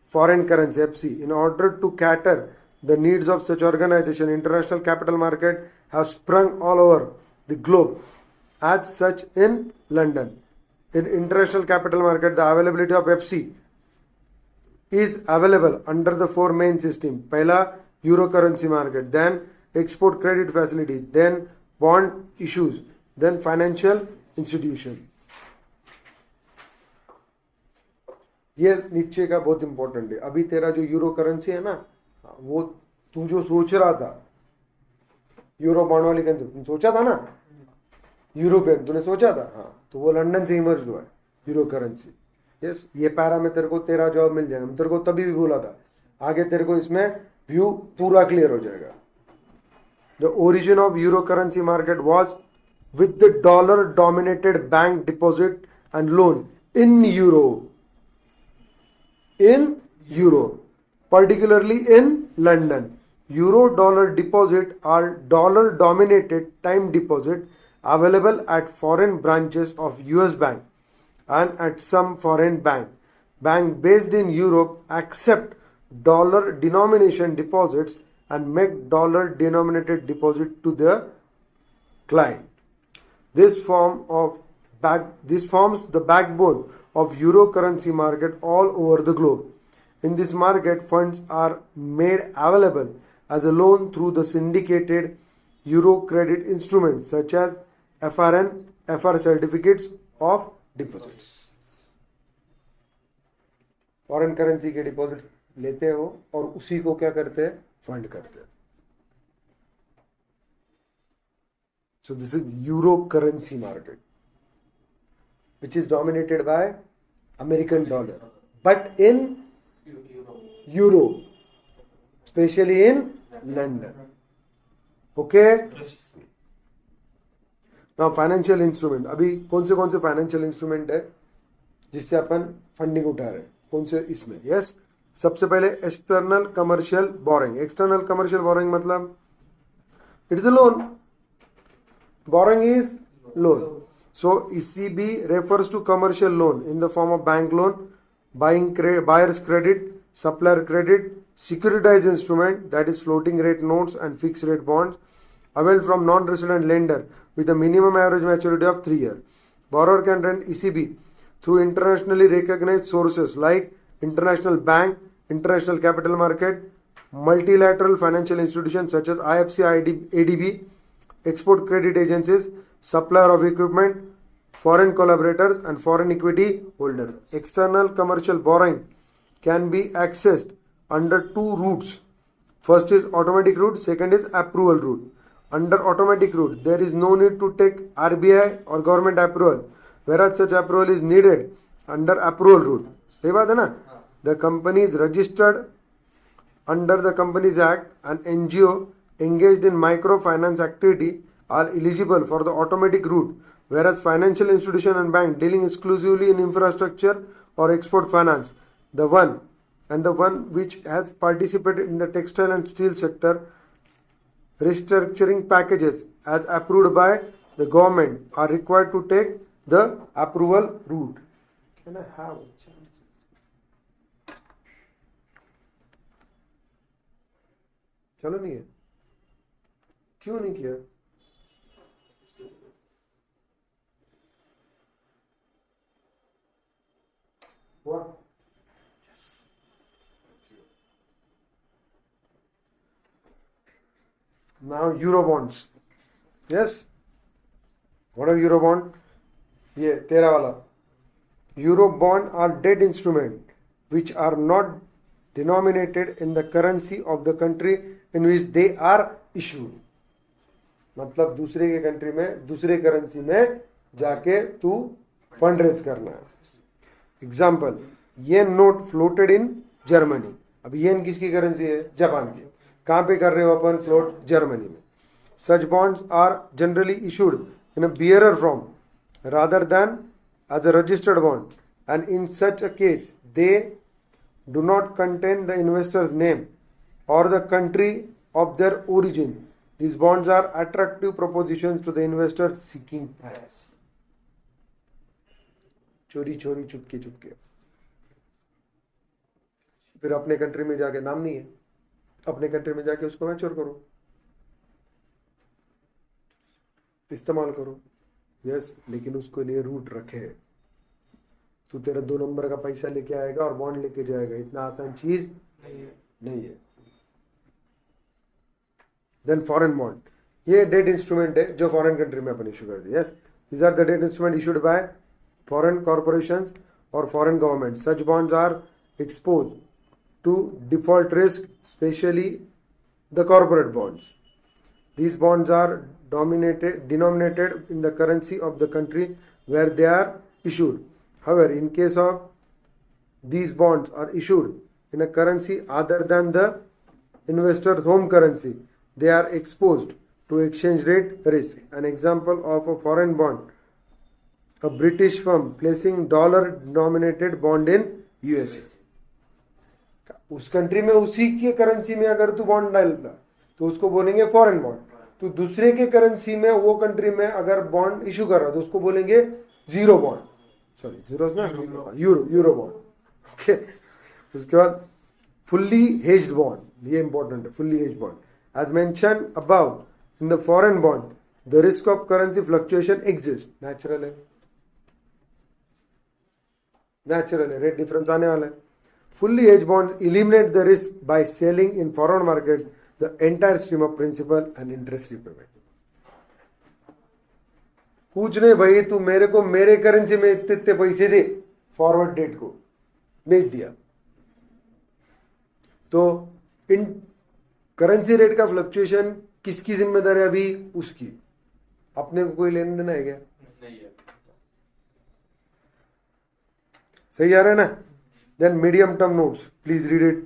foreign currency (FC) in order to cater the needs of such organization. International capital market has sprung all over the globe, as such in London. In international capital market, the availability of FC is available under the four main system. पहला euro currency market, then export credit facility, then bond issues, then financial institution. ये नीचे का बहुत important है. अभी तेरा जो euro currency है ना, वो तू जो सोच रहा था यूरो बॉन्ड वाली करेंसी, सोचा था ना यूरोपियन, तूने सोचा था, हाँ, तो वो लंदन से इमर्ज हुआ है यूरो करेंसी. यस, ये पैरा में तेरे को तेरा जॉब मिल जाएगा. तेरे को तभी भी बोला था, आगे तेरे को इसमें व्यू पूरा क्लियर हो जाएगा. The origin of euro currency market was with the dollar dominated bank deposit and loan in Europe, particularly in London. Euro dollar deposit are dollar dominated time deposit available at foreign branches of US Bank and at some foreign bank based in Europe accept dollar denomination deposits and make dollar denominated deposit to their client. This forms the backbone of euro currency market all over the globe. In this market, funds are made available as a loan through the syndicated euro credit instruments such as FR certificates of deposits. Foreign currency के deposit लेते हो और उसी को क्या करते हैं, fund करते हैं. So this is euro currency market, which is dominated by American dollar, but in euro, especially in London. Okay? Now financial instrument, अभी कौन से फाइनेंशियल इंस्ट्रूमेंट है जिससे अपन फंडिंग उठा रहे हैं, कौन से इसमें? यस, सबसे पहले external commercial borrowing. External commercial borrowing मतलब it is a loan. Borrowing is loan. So ECB refers to commercial loan in the form of bank loan, buyer's credit, supplier credit, securitized instrument, that is floating rate notes and fixed rate bonds, availed from non-resident lender with a minimum average maturity of 3 years. Borrower can lend ECB through internationally recognized sources like international bank, international capital market, multilateral financial institutions such as IFC, ADB, export credit agencies, supplier of equipment, foreign collaborators and foreign equity holders. External commercial borrowing can be accessed under two routes. First is automatic route, second is approval route. Under automatic route, there is no need to take RBI or government approval, whereas such approval is needed under approval route. सही बात है ना? The company is registered under the Companies Act and NGO engaged in microfinance activity are eligible for the automatic route, whereas financial institution and bank dealing exclusively in infrastructure or export finance, the one which has participated in the textile and steel sector restructuring packages as approved by the government are required to take the approval route. Can I have a chance? चलो नहीं है. क्यों नहीं किया? What? Yes. Now Eurobonds. Yes. What are Eurobond? ये तेरा वाला. Eurobond are debt instrument which are not denominated in the currency of the country in which they are issued. मतलब दूसरे के कंट्री में दूसरे करेंसी में जाके तू फंड रेज करना है. Example, yen note floated in Germany. अब येन किसकी करेंसी है? जापान की. कहाँ पे कर रहे हो अपन फ्लोट? जर्मनी में. Such bonds are generally issued in a bearer form rather than as a registered bond, and in such a case they do not contain the investor's name or the country of their origin. These bonds are attractive propositions to the investor seeking price. चोरी चोरी चुपके चुपके. फिर अपने country में जाके, नाम नहीं है, अपने कंट्री में जाके उसको मैच्योर करो, इस्तेमाल करो. यस, लेकिन उसको लिए रूट रखे. तू तेरा 2 नंबर का पैसा लेके आएगा और बॉन्ड लेके जाएगा, इतना आसान चीज नहीं है. देन फॉरेन बॉन्ड, ये डेट इंस्ट्रूमेंट है जो फॉरेन कंट्री में अपन इशू कर दी. Yes, these are the debt instrument issued by foreign corporations और foreign government. Such bonds are expose to default risk, specially the corporate bonds. These bonds are denominated in the currency of the country where they are issued. However, in case of these bonds are issued in a currency other than the investor's home currency, they are exposed to exchange rate risk. An example of a foreign bond, a British firm placing dollar-denominated bond in USA. उस country में उसी के currency में अगर तू bond डालता तो उसको बोलेंगे फॉरेन बॉन्ड. तो दूसरे के करेंसी में वो कंट्री में अगर बॉन्ड इशू कर रहा तो उसको बोलेंगे जीरो बॉन्ड. सॉरी, जीरो ना, यूरो बॉन्ड. ओके. उसके बाद फुल्ली हेज्ड बॉन्ड, ये इंपॉर्टेंट है. Fully hedged bond, as mention above, in the foreign bond the risk of currency fluctuation exist. Natural है, नेचुरल है, रेट डिफरेंस आने वाला है. Fully hedged bonds eliminate the risk by selling in foreign market the entire stream of principal and interest repayment. पूछ नहीं भाई, तू मेरे को मेरे करेंसी में इतने इतने पैसे दे, फॉरवर्ड डेट को बेच दिया, तो इन करेंसी रेट का फ्लक्चुएशन किसकी जिम्मेदारी? अभी उसकी. अपने को कोई लेन देना है क्या? नहीं है. सही आ रहा है ना? Then medium term notes, please read it.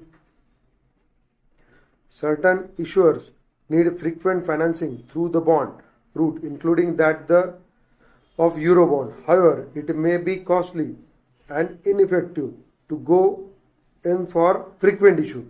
Certain issuers need frequent financing through the bond route, including that of Eurobond. However, it may be costly and ineffective to go in for frequent issue.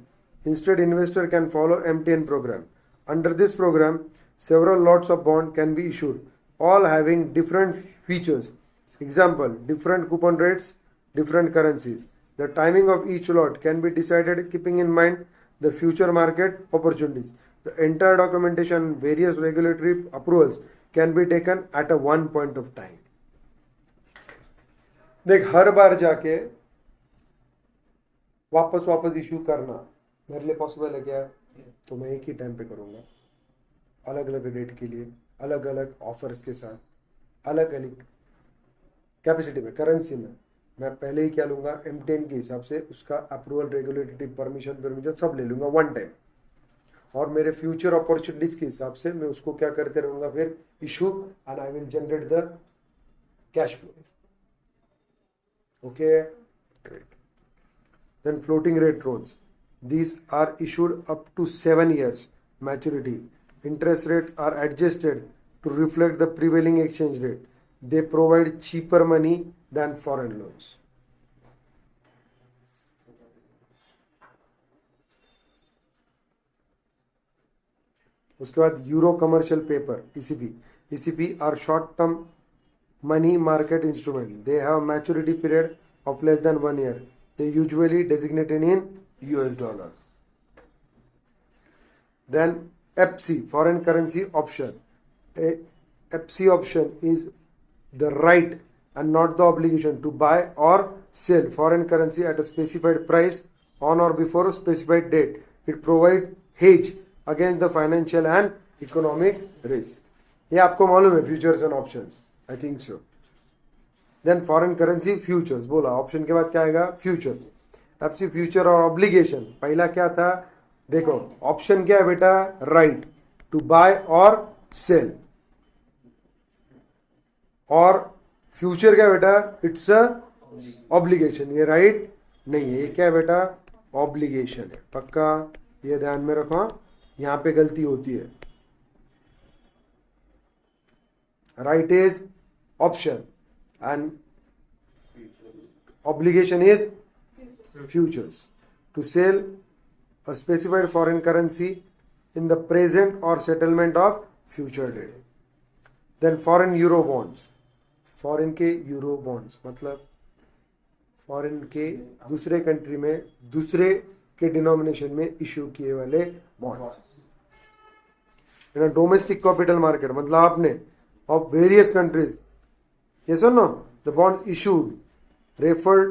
Instead, investor can follow MTN program. Under this program, several lots of bond can be issued, all having different features. Example, different coupon rates, different currencies. The timing of each lot can be decided keeping in mind the future market opportunities. The entire documentation and various regulatory approvals can be taken at a one point of time. देख हर बार जाके वापस issue करना मेरे लिए possible है क्या? तो मैं एक ही टाइम पे करूंगा, अलग अलग डेट के लिए, अलग अलग ऑफर्स के साथ, अलग अलग कैपेसिटी में, करेंसी में। मैं पहले ही क्या लूंगा, M10 के हिसाब से उसका अप्रूवल, रेगुलेटरी परमिशन सब ले लूंगा वन टाइम, और मेरे फ्यूचर अपॉर्चुनिटीज के हिसाब से मैं उसको क्या करते रहूंगा, फिर issue, and I will generate the cash flow. Okay, great. Then floating rate loans. These are issued up to 7 years maturity. Interest rates are adjusted to reflect the prevailing exchange rate. They provide cheaper money than foreign loans. उसके बाद euro commercial paper ECP. ECP are short term money market instrument. They have a maturity period of less than 1 year. They usually designated in US dollars. Then FCI, foreign currency option. A FCI option is the right and not the obligation to buy or sell foreign currency at a specified price on or before a specified date. It provides hedge against the financial and economic risk. ये आपको मालूम है, futures and options, I think so. Then foreign currency futures बोला, option के बाद क्या आएगा, future. FC future और ऑब्लिगेशन, पहला क्या था, देखो ऑप्शन क्या है बेटा, राइट टू बाय और सेल, और फ्यूचर क्या बेटा, इट्स अ ऑब्लिगेशन। ये राइट नहीं है, ये क्या है बेटा, ऑब्लिगेशन है। पक्का ये ध्यान में रखो, यहां पे गलती होती है। Right is option and obligation is futures. To sell a specified foreign currency in the present or settlement of future date. Then foreign euro bonds. Foreign के यूरो बॉन्ड्स मतलब फॉरेन के दूसरे कंट्री में दूसरे के डिनोमिनेशन में issue किए वाले bonds. In domestic capital market मतलब आपने of various countries, yes or no, the bonds issued referred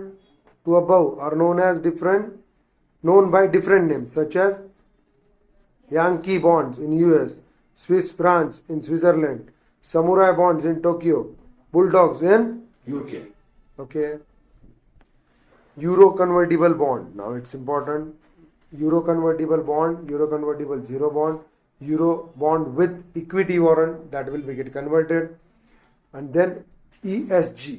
to above are known by different names such as Yankee bonds in US, Swiss francs in Switzerland, samurai bonds in Tokyo, bulldogs in UK. Okay, euro convertible bond, now it's important. Euro convertible bond, euro convertible zero bond, euro bond with equity warrant, that will be get converted. And then ESG,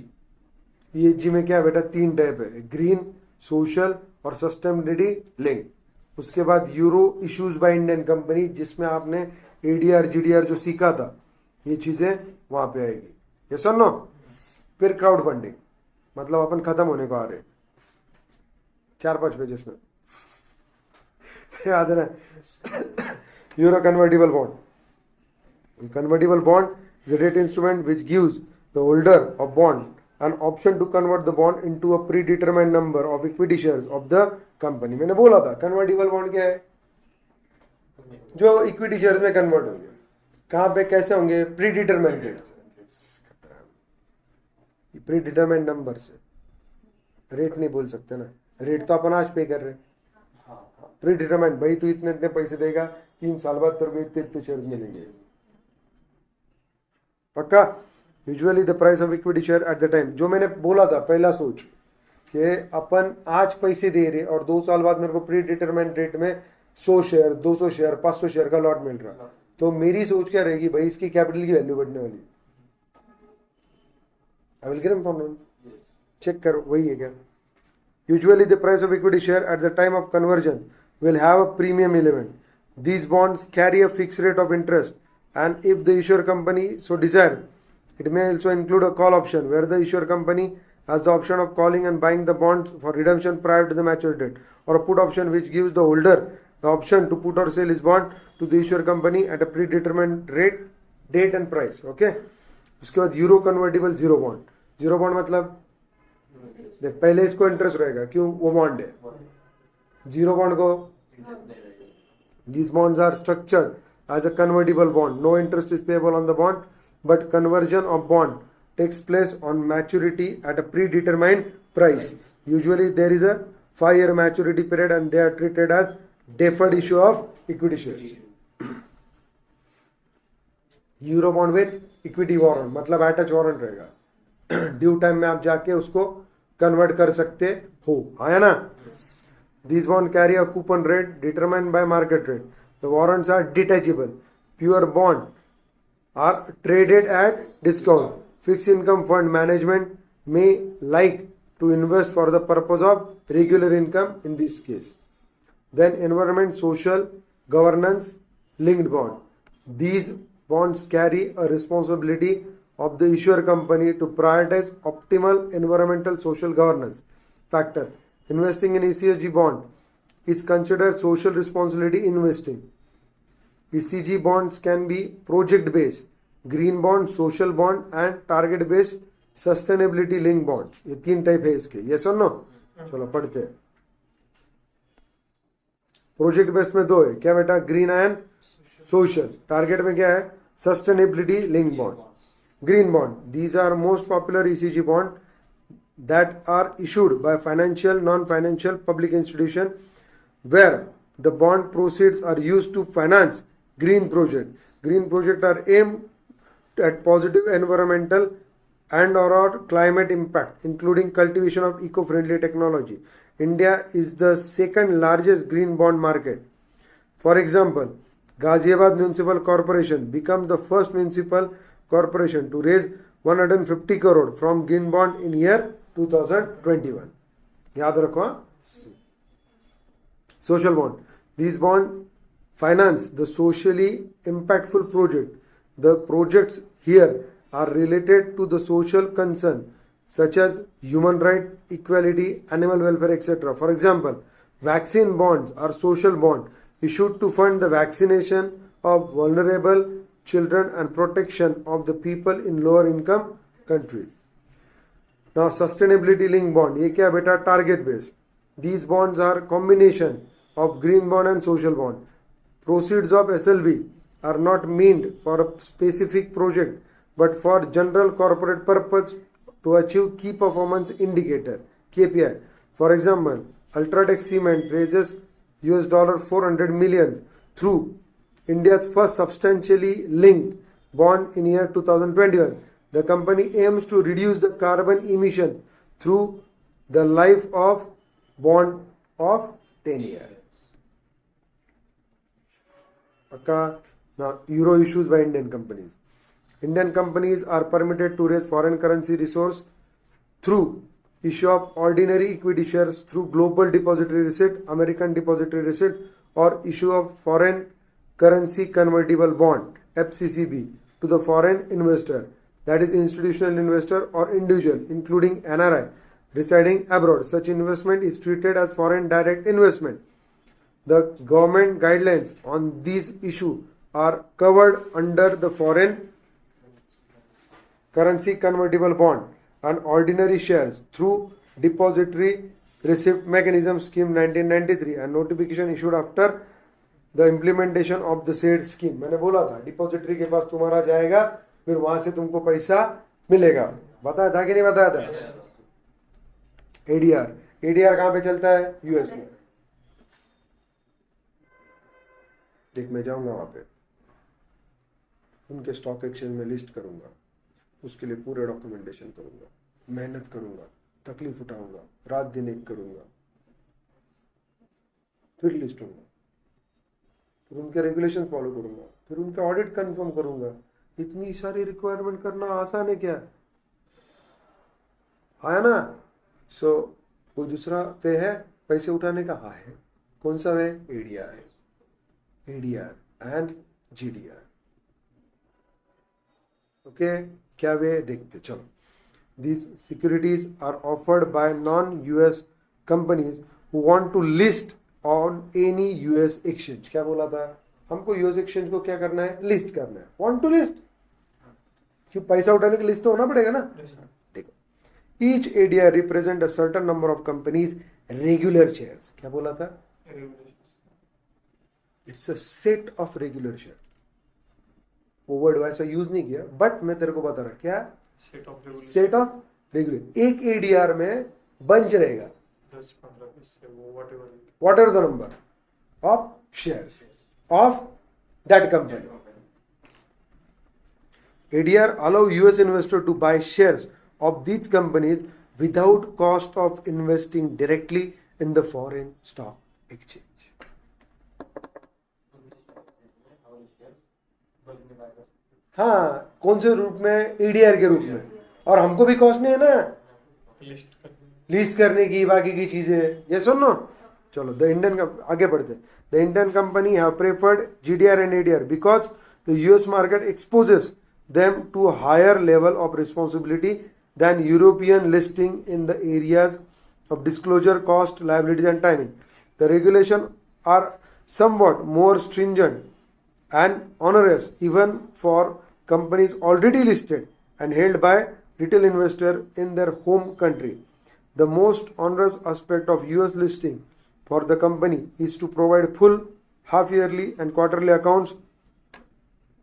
ESG में क्या है बेटा, 3 type है, green, social और sustainability link. उसके बाद euro issues by Indian company, जिसमें आपने ADR GDR जो सीखा था, ये चीजें वहां पे आएगी। ये सुन लो। फिर क्राउड फंडिंग मतलब अपन खत्म होने को आ रहे, 4-5 पेजेस में से याद है ना। Euro convertible bond, convertible bond is a debt instrument which gives the holder of bond an option to convert the bond into a predetermined number of equity shares of the company. मैंने बोला था convertible bond क्या है, जो equity shares में convert होंगे। कहां पे कैसे होंगे, प्रीडिटरमाइंड डेट से, प्रीडिटरमाइंड नंबर से। रेट नहीं बोल सकते ना, रेट तो अपन आज पे कर रहे, प्रीडिटरमाइंड भाई तू इतने इतने पैसे देगा, 3 साल बाद तेरे को इतने इतने शेयर्स मिलेंगे। पक्का। Usually the price of equity share at the time, जो मैंने बोला था पहला सोच कि अपन आज पैसे दे रहे और 2 साल बाद मेरे को प्री डिटरमाइंड रेट में 100 शेयर 200 शेयर 500 शेयर का लॉट मिल रहा, तो मेरी सोच क्या रहेगी भाई, इसकी कैपिटल की वैल्यू बढ़ने वाली। I will give him check करो, वही है क्या। Usually the price of equity share at the time of conversion will have a premium element. These bonds carry a fixed rate of interest, and if the issuer company so desire, it may also include a call option where the issuer company has the option of calling and buying the bonds for redemption prior to the maturity date, or a put option which gives the holder the option to put or sell his bond to the issuer company at a predetermined rate, date and price. Okay. उसके बाद euro convertible zero bond मतलब देख पहले इसको interest रहेगा, क्यों? वो bond है. जीरो बॉन्ड को these bonds are structured as a convertible bond. No interest is payable on the bond, but conversion of bond takes place on maturity at a predetermined price. Usually there is a 5-year maturity period and they are treated as deferred issue of equity shares. Euro bond with equity warrant मतलब attach warrant रहेगा. Due time में आप जाके उसको convert कर सकते हो. आया ना? These bonds carry a coupon rate determined by market rate. The warrants are detachable. Pure bond are traded at discount. Fixed income fund management may like to invest for the purpose of regular income in this case. Then environment, social, governance linked bond. These bonds carry a responsibility of the issuer company to prioritize optimal environmental social governance factor. Investing in ECG bond is considered social responsibility investing. ECG bonds can be project based, green bond, social bond and target based sustainability linked bonds. ये 3 type है इसके. Yes और no? चलो पढ़ते हैं. Project based में 2 है. क्या बेटा? Green and social. टारगेट में क्या है? Sustainability link bond. Green bond. These are most popular ECG bond that are issued by financial, non-financial public institution where the bond proceeds are used to finance green project. Green projects are aimed at positive environmental and or climate impact, including cultivation of eco-friendly technology. India is the second largest green bond market. For example, Ghaziabad Municipal Corporation becomes the first municipal corporation to raise 150 crore from green bond in year 2021. याद रखो. Social bond. These bonds finance the socially impactful project. The projects here are related to the social concern such as human right, equality, animal welfare, etc. For example, vaccine bonds are social bond issued to fund the vaccination of vulnerable children and protection of the people in lower income countries. Now sustainability linked bond, ये क्या बेटा? Target based. These bonds are combination of green bond and social bond. Proceeds of SLB are not meant for a specific project but for general corporate purpose to achieve key performance indicator KPI. For example, Ultratech Cement raises $400 million through India's first substantially linked bond in year 2021. The company aims to reduce the carbon emission through the life of bond of 10 years. Now, euro issues by Indian companies. Indian companies are permitted to raise foreign currency resource through issue of ordinary equity shares through Global Depository Receipt, American Depository Receipt, or issue of foreign currency convertible bond FCCB to the foreign investor, that is institutional investor or individual including NRI residing abroad. Such investment is treated as foreign direct investment. The government guidelines on these issues are covered under the foreign currency convertible bond and ordinary shares through depository receipt mechanism scheme 1993 and notification issued after the implementation of the said scheme. मैंने बोला था depository के पास तुम्हारा जाएगा, फिर वहां से तुमको पैसा मिलेगा. बताया था कि नहीं बताया था? एडीआर. एडीआर कहां पे चलता है? यूएस में. देख मैं जाऊंगा वहां पे, उनके स्टॉक एक्सचेंज में लिस्ट करूंगा, उसके लिए पूरे डॉक्यूमेंटेशन करूंगा, मेहनत करूंगा, तकलीफ उठाऊंगा, रात दिन एक करूंगा, फिर लिस्ट होऊंगा, फिर उनके रेगुलेशन फॉलो करूंगा, फिर उनका ऑडिट कंफर्म करूंगा. इतनी सारी रिक्वायरमेंट करना आसान है क्या? आया ना? सो कोई दूसरा वे है पैसे उठाने का? हाँ है. कौन सा way? ADR. ADR and GDR. Okay, क्या वे देखते चलो. These securities are offered by non-US companies who want to list on any US exchange. क्या बोला था? हमको US exchange को क्या करना है? लिस्ट करना है. Want to list? क्यों पैसा उठाने के लिस्ट तो होना पड़ेगा ना? देखो, each ADR represent a certain number of companies regular shares. क्या बोला था? It's a set of regular share. वो वर्ड वैसा यूज नहीं किया, बट मैं तेरे को बता रहा क्या, सेट ऑफ रेगुलर. एक एडीआर में बंच रहेगा 10-15 what ever the number of shares of that company. ADR allow US investor to buy shares of these companies without cost of investing directly in the foreign stock exchange. हाँ, कौन से रूप में? ADR के रूप में. और हमको भी कॉस्ट नहीं है ना लिस्ट करने की, बाकी की चीजें. ये सुनो, चलो द इंडियन आगे बढ़ते. The Indian company have preferred GDR and ADR because the US market exposes them to a higher level of responsibility than European listing in the areas of disclosure, cost, liabilities and timing. The regulations are somewhat more stringent and onerous even for companies already listed and held by retail investors in their home country. The most onerous aspect of US listing for the company is to provide full half-yearly and quarterly accounts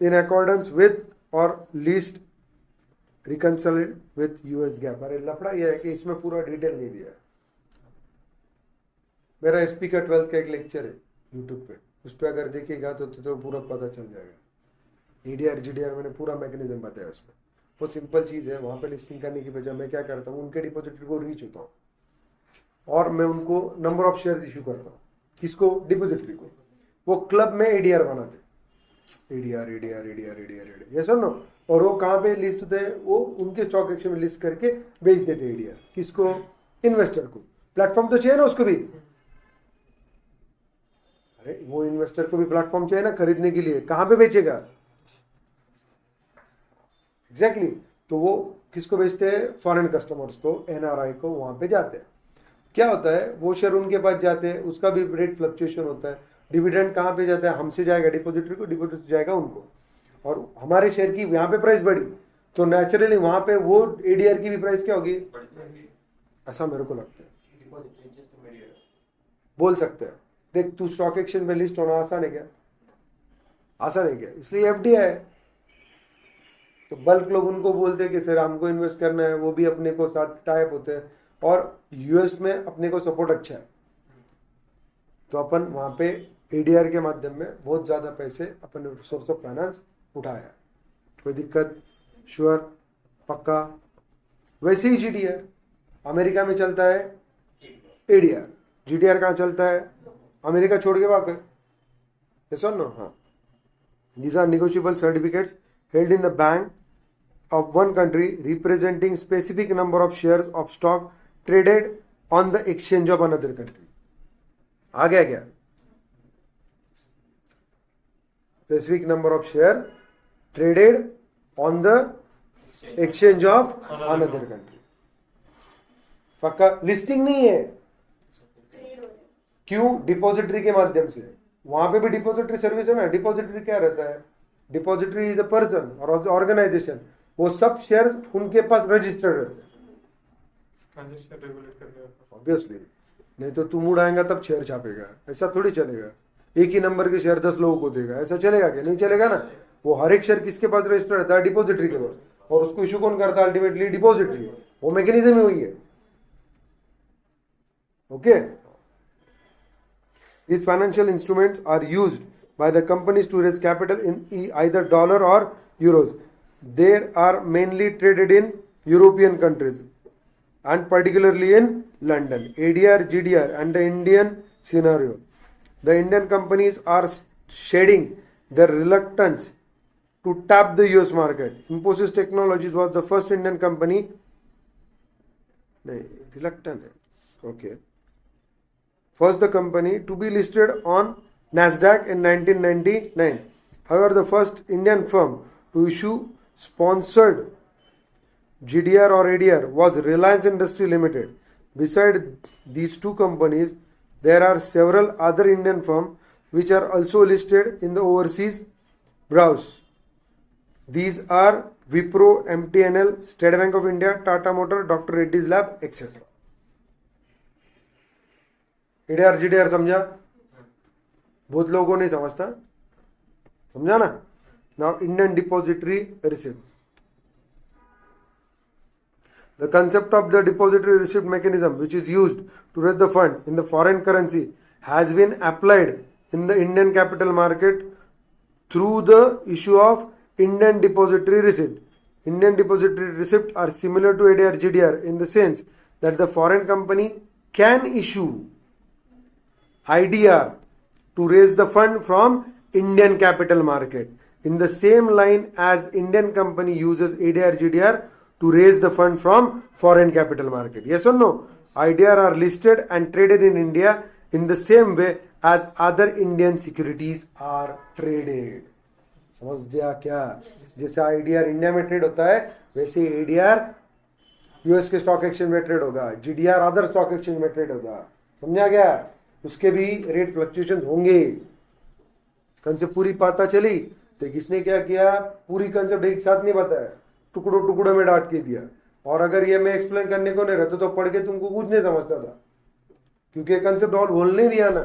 in accordance with और least रिकंसिल्ड with US GAAP. अरे लफड़ा यह है कि इसमें पूरा detail नहीं दिया है. मेरा SP का 12th का एक लेक्चर है YouTube पे, उस पर अगर देखिएगा तो पूरा पता चल जाएगा. ADR GDR मैंने पूरा मैकेनिज्म बताया उसमें. वो सिंपल चीज़ है. वहाँ पे लिस्टिंग करने की बजाय मैं क्या करता हूँ, उनके डिपॉजिटरी को रीच होता हूँ और मैं उनको नंबर ऑफ शेयर इशू करता हूँ. किसको? डिपॉजिटरी को. वो क्लब में ADR बनाते, ADR ये सुनो. और वो कहाँ पे लिस्ट होते हैं? वो उनके स्टॉक एक्सचेंज में लिस्ट करके बेच देते हैं ADR. किसको? इन्वेस्टर को. प्लेटफॉर्म तो चाहिए ना उसको भी. अरे वो इन्वेस्टर को भी प्लेटफॉर्म चाहिए ना खरीदने के लिए. कहाँ पे बेचेगा? एग्जैक्टली. तो वो किसको बेचते हैं? फॉरेन कस्टमर्स को, NRI को. वहां पे जाते हैं. क्या होता है? वो शेयर उनके पास जाते हैं, उसका भी रेट फ्लक्चुएशन होता है. डिविडेंड कहाँ पे जाता है? हमसे जाएगा डिपॉजिटरी को, डिपॉजिट जाएगा उनको. और हमारे शेयर की यहाँ पे प्राइस बढ़ी तो नेचुरली वहां पे वो ADR की भी प्राइस क्या होगी? ऐसा मेरे को लगता है. बोल सकते हैं. देख, तू स्टॉक एक्सचेंज में लिस्ट होना आसान है क्या? आसान है क्या? इसलिए FDI है. तो बल्क लोग उनको बोलते हैं कि सर हमको इन्वेस्ट करना है, वो भी अपने को साथ टाइप होते हैं. और US में अपने को सपोर्ट अच्छा है, तो अपन वहां पे ADR के माध्यम में बहुत ज्यादा पैसे अपन सोर्स ऑफ फाइनेंस उठाया. कोई दिक्कत? श्योर? पक्का? वैसे ही GDR अमेरिका में चलता है. ADR GDR कहाँ चलता है? अमेरिका छोड़ के वाकई. यस और नो? हाँ. These are negotiable certificates held in the bank of one country representing specific number of shares of stock traded on the exchange of another country. आ गया क्या? Specific number of share traded on the exchange of another country. पक्का? Listing नहीं है. क्यों? Depository के माध्यम से. वहां पे भी डिपॉजिटरी सर्विस है ना. डिपॉजिटरी क्या रहता है? डिपॉजिटरी इज अ पर्सन और ऑर्गेनाइजेशन. वो सब शेयर उनके पास रजिस्टर्ड रहते हैं. ऑब्वियसली. नहीं तो तू उड़ाएगा तब शेयर छापेगा. ऐसा थोड़ी चलेगा. एक ही नंबर के शेयर 10 लोगों को देगा. ऐसा चलेगा क्या? नहीं चलेगा ना. वो हर एक शेयर किसके पास रजिस्टर रहता है? डिपॉजिटरी के पास. और उसको इशू कौन करता है? Ultimately depository. वो मैकेनिज्म ही हुई है. Okay. These financial instruments are used by the companies to raise capital in either dollar or euros. They are mainly traded in European countries and particularly in London. ADR, GDR and the Indian scenario. The Indian companies are shedding their reluctance to tap the US market. Infosys Technologies was the first Indian company. Reluctant. Okay. First the company to be listed on NASDAQ in 1999. However, the first Indian firm to issue sponsored GDR or ADR was Reliance Industry Limited. Beside these two companies, there are several other Indian firms which are also listed in the overseas browse. These are Wipro, MTNL, State Bank of India, Tata Motor, Dr. Reddy's Lab, etc. ADR, GDR समझा? बहुत लोगों को नहीं समझता, समझा ना? Now Indian Depository Receipt. The concept of the depository receipt mechanism, which is used to raise the fund in the foreign currency, has been applied in the Indian capital market through the issue of Indian Depository Receipt. Indian Depository Receipt are similar to ADR GDR in the sense that the foreign company can issue IDR to raise the fund from Indian capital market in the same line as Indian company uses ADR GDR to raise the fund from foreign capital market. Yes or no? IDR are listed and traded in India in the same way as other Indian securities are traded. समझ गया क्या? जैसे IDR India में trade होता है वैसे ADR US के stock exchange में ट्रेड होगा, GDR अदर स्टॉक एक्सचेंज में ट्रेड होगा. समझा क्या? उसके भी रेट फ्लक्चुएशन होंगे. कंसेप्ट पूरी पता चली तो किसने क्या किया, पूरी कंसेप्ट एक साथ नहीं बताया, टुकड़ों टुकड़ों में डांट के दिया. और अगर ये मैं एक्सप्लेन करने को नहीं रहता तो पढ़ के तुमको कुछ नहीं समझता था, क्योंकि कंसेप्ट और बोल नहीं दिया ना.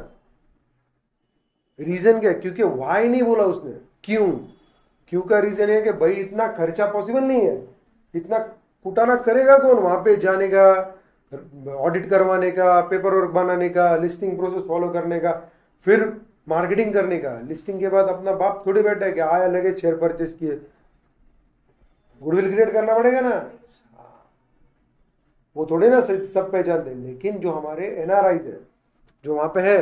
रीजन क्या? क्योंकि वाई नहीं बोला उसने. क्यों का रीजन है कि भाई इतना खर्चा पॉसिबल नहीं है, इतना कुटाना करेगा कौन वहां पे जाने का, ऑडिट करवाने का, पेपर वर्क बनाने का, लिस्टिंग प्रोसेस फॉलो करने का, फिर मार्केटिंग करने का. लिस्टिंग के बाद अपना बाप थोड़ी बैठा है कि आया लगे शेयर परचेस किए, गुडविल क्रिएट करना पड़ेगा ना. वो थोड़े ना सब पहचानते. लेकिन जो हमारे एनआरआईज है जो वहां पे है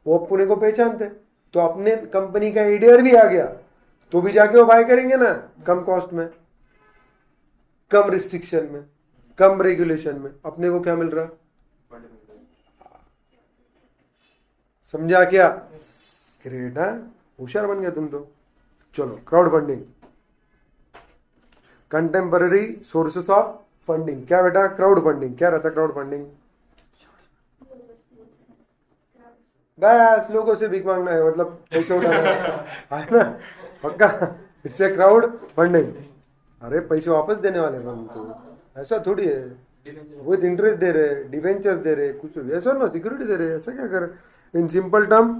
वो पुणे को पहचानते. तो अपने कंपनी का एडीआर भी आ गया तो भी जाके वो बाय करेंगे ना, कम कॉस्ट में, कम रिस्ट्रिक्शन में, कम रेगुलेशन में. अपने को क्या मिल रहा? समझा क्या? ग्रेट है, होशियार बन गया तुम तो. चलो, crowd funding, contemporary sources of funding. क्या बेटा क्राउड फंडिंग क्या रहता? क्राउड फंडिंग बस लोगों से भीख मांगना है, मतलब पैसे उठाना है ना, पक्का. It's a crowd funding. अरे पैसे वापस देने वाले हैं उनको, ऐसा थोड़ी है. विद इंटरेस्ट दे रहे, डिवेंचर दे रहे, कुछ ऐसा ना सिक्योरिटी दे रहे, ऐसा क्या कर. In simple term,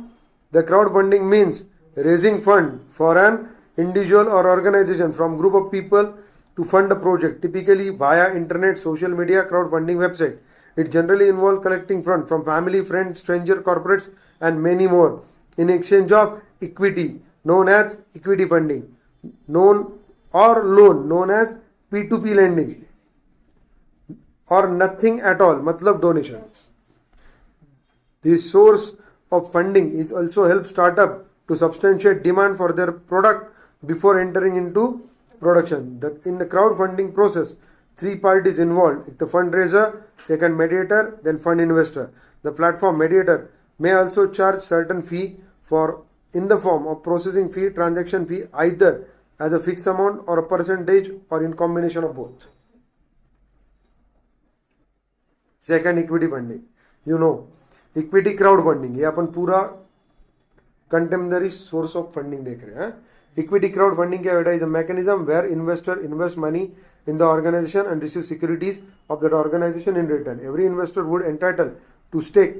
the crowd funding means raising fund for an individual और organisation from group of people to fund a project, typically via internet, social media, crowdfunding website. It generally involves collecting funds from family, friends, stranger, corporates, and many more in exchange of equity, known as equity funding, known or loan, known as P2P lending, or nothing at all, matlab donation. The source of funding is also help startup to substantiate demand for their product before entering into production. In the crowdfunding process, three parties involved: the fundraiser, second mediator, then fund investor. The platform mediator may also charge certain fee for in the form of processing fee, transaction fee, either as a fixed amount or a percentage or in combination of both. Second, equity funding. You know, equity crowdfunding ये अपन पूरा contemporary source of funding देख रहे हैं. Equity crowdfunding is a mechanism where investor invest money in the organization and receive securities of that organization in return. Every investor would entitled to stake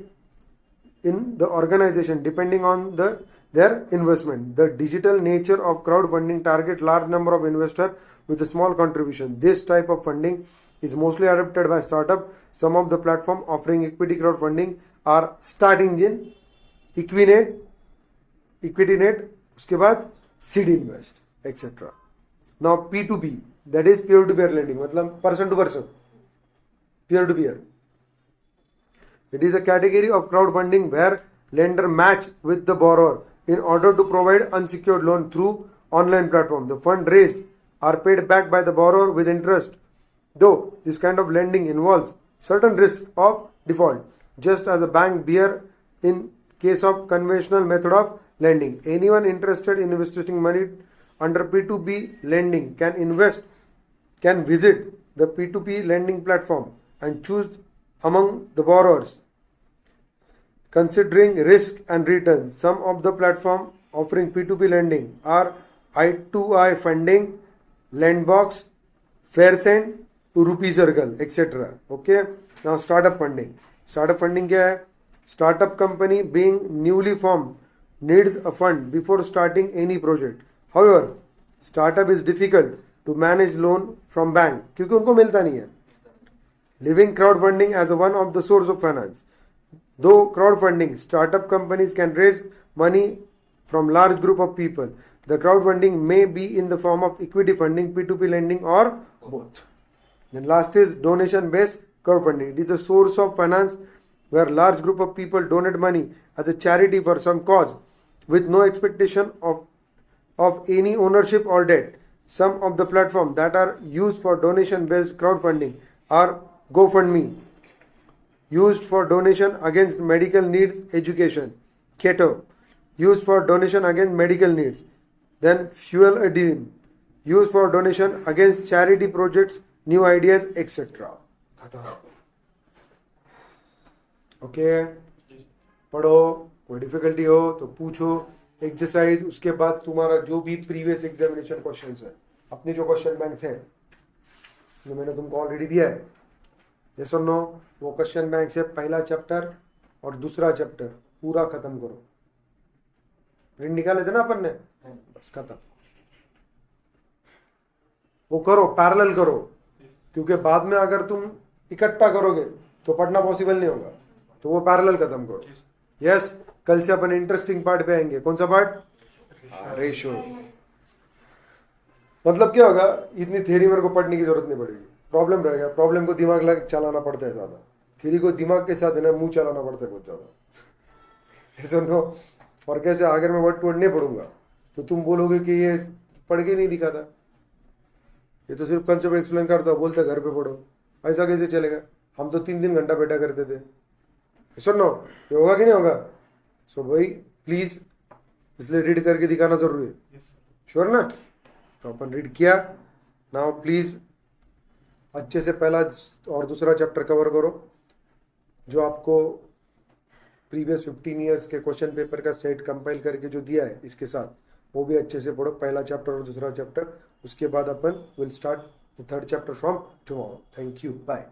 in the organization depending on their investment. The digital nature of crowdfunding target large number of investors with a small contribution. This type of funding is mostly adopted by startup. Some of the platform offering equity crowdfunding are Start Engine, Equinet, उसके बाद Seed Invest, etc. Now P2P, that is peer-to-peer lending, मतलब person to person, peer-to-peer. It is a category of crowdfunding where lender match with the borrower in order to provide unsecured loan through online platform. The fund raised are paid back by the borrower with interest. Though this kind of lending involves certain risk of default, just as a bank bear in case of conventional method of lending. Anyone interested in investing money under P2P lending can visit the P2P lending platform and choose among the borrowers considering risk and return. Some of the platform offering P2P lending are I2I Funding, Lendbox, Fairsend, Rupee Circle, etc. Okay. Now startup funding. Startup funding क्या है? Startup company being newly formed needs a fund before starting any project. However, startup is difficult to manage loan from bank क्योंकि उनको मिलता नहीं है. Leaving crowdfunding as one of the source of finance. Though crowdfunding, startup companies can raise money from large group of people. The crowdfunding may be in the form of equity funding, P2P lending, or both. Then last is donation-based crowdfunding. It is a source of finance where large group of people donate money as a charity for some cause with no expectation of any ownership or debt. Some of the platforms that are used for donation-based crowdfunding are GoFundMe, used for donation against medical needs education, Keto, used for donation against medical needs, then Fuel a Dream, used for donation against charity projects, new ideas, etc. Okay, पढ़ो, कोई difficulty हो तो पूछो, exercise, उसके बाद तुम्हारा जो भी प्रीवियस एग्जामिनेशन क्वेश्चंस है, अपने जो क्वेश्चन बैंक्स हैं जो मैंने तुमको ऑलरेडी दिया है, यस और नो, वो क्वेश्चन बैंक से पहला चैप्टर और दूसरा चैप्टर पूरा खत्म करो. प्रिंट निकाले थे ना अपन ने, बस खत्म. वो करो, पैरेलल करो, क्योंकि बाद में अगर तुम इकट्ठा करोगे तो पढ़ना पॉसिबल नहीं होगा. तो वो पैरेलल खत्म करो. यस, कल से अपन इंटरेस्टिंग पार्ट पे आएंगे. कौन सा पार्ट? रेशियो. मतलब क्या होगा, इतनी थ्योरी मेरे को पढ़ने की जरूरत नहीं पड़ेगी. प्रॉब्लम रहेगा, प्रॉब्लम को दिमाग लग चलाना पड़ता है ज्यादा. थ्योरी को दिमाग के साथ है ना, मुंह चलाना पड़ता है बहुत ज्यादा. सुनो, और कैसे अगर मैं वर्ड टू वर्ड नहीं पढ़ूंगा तो तुम बोलोगे कि ये पढ़ के नहीं दिखाता, ये तो सिर्फ कंसेप्ट एक्सप्लेन करता, बोलता घर पे पढ़ो. ऐसा कैसे चलेगा? हम तो 3-3 घंटा बैठा करते थे. सुनो, ये होगा कि नहीं होगा? सो भाई प्लीज, इसलिए रीड करके दिखाना जरूरी है. श्योर ना? तो अपन रीड किया. नाउ प्लीज अच्छे से पहला और दूसरा चैप्टर कवर करो, जो आपको प्रीवियस 15 ईयर्स के क्वेश्चन पेपर का सेट कंपाइल करके जो दिया है इसके साथ, वो भी अच्छे से पढ़ो, पहला चैप्टर और दूसरा चैप्टर. उसके बाद अपन will start the third chapter from tomorrow. Thank you, bye.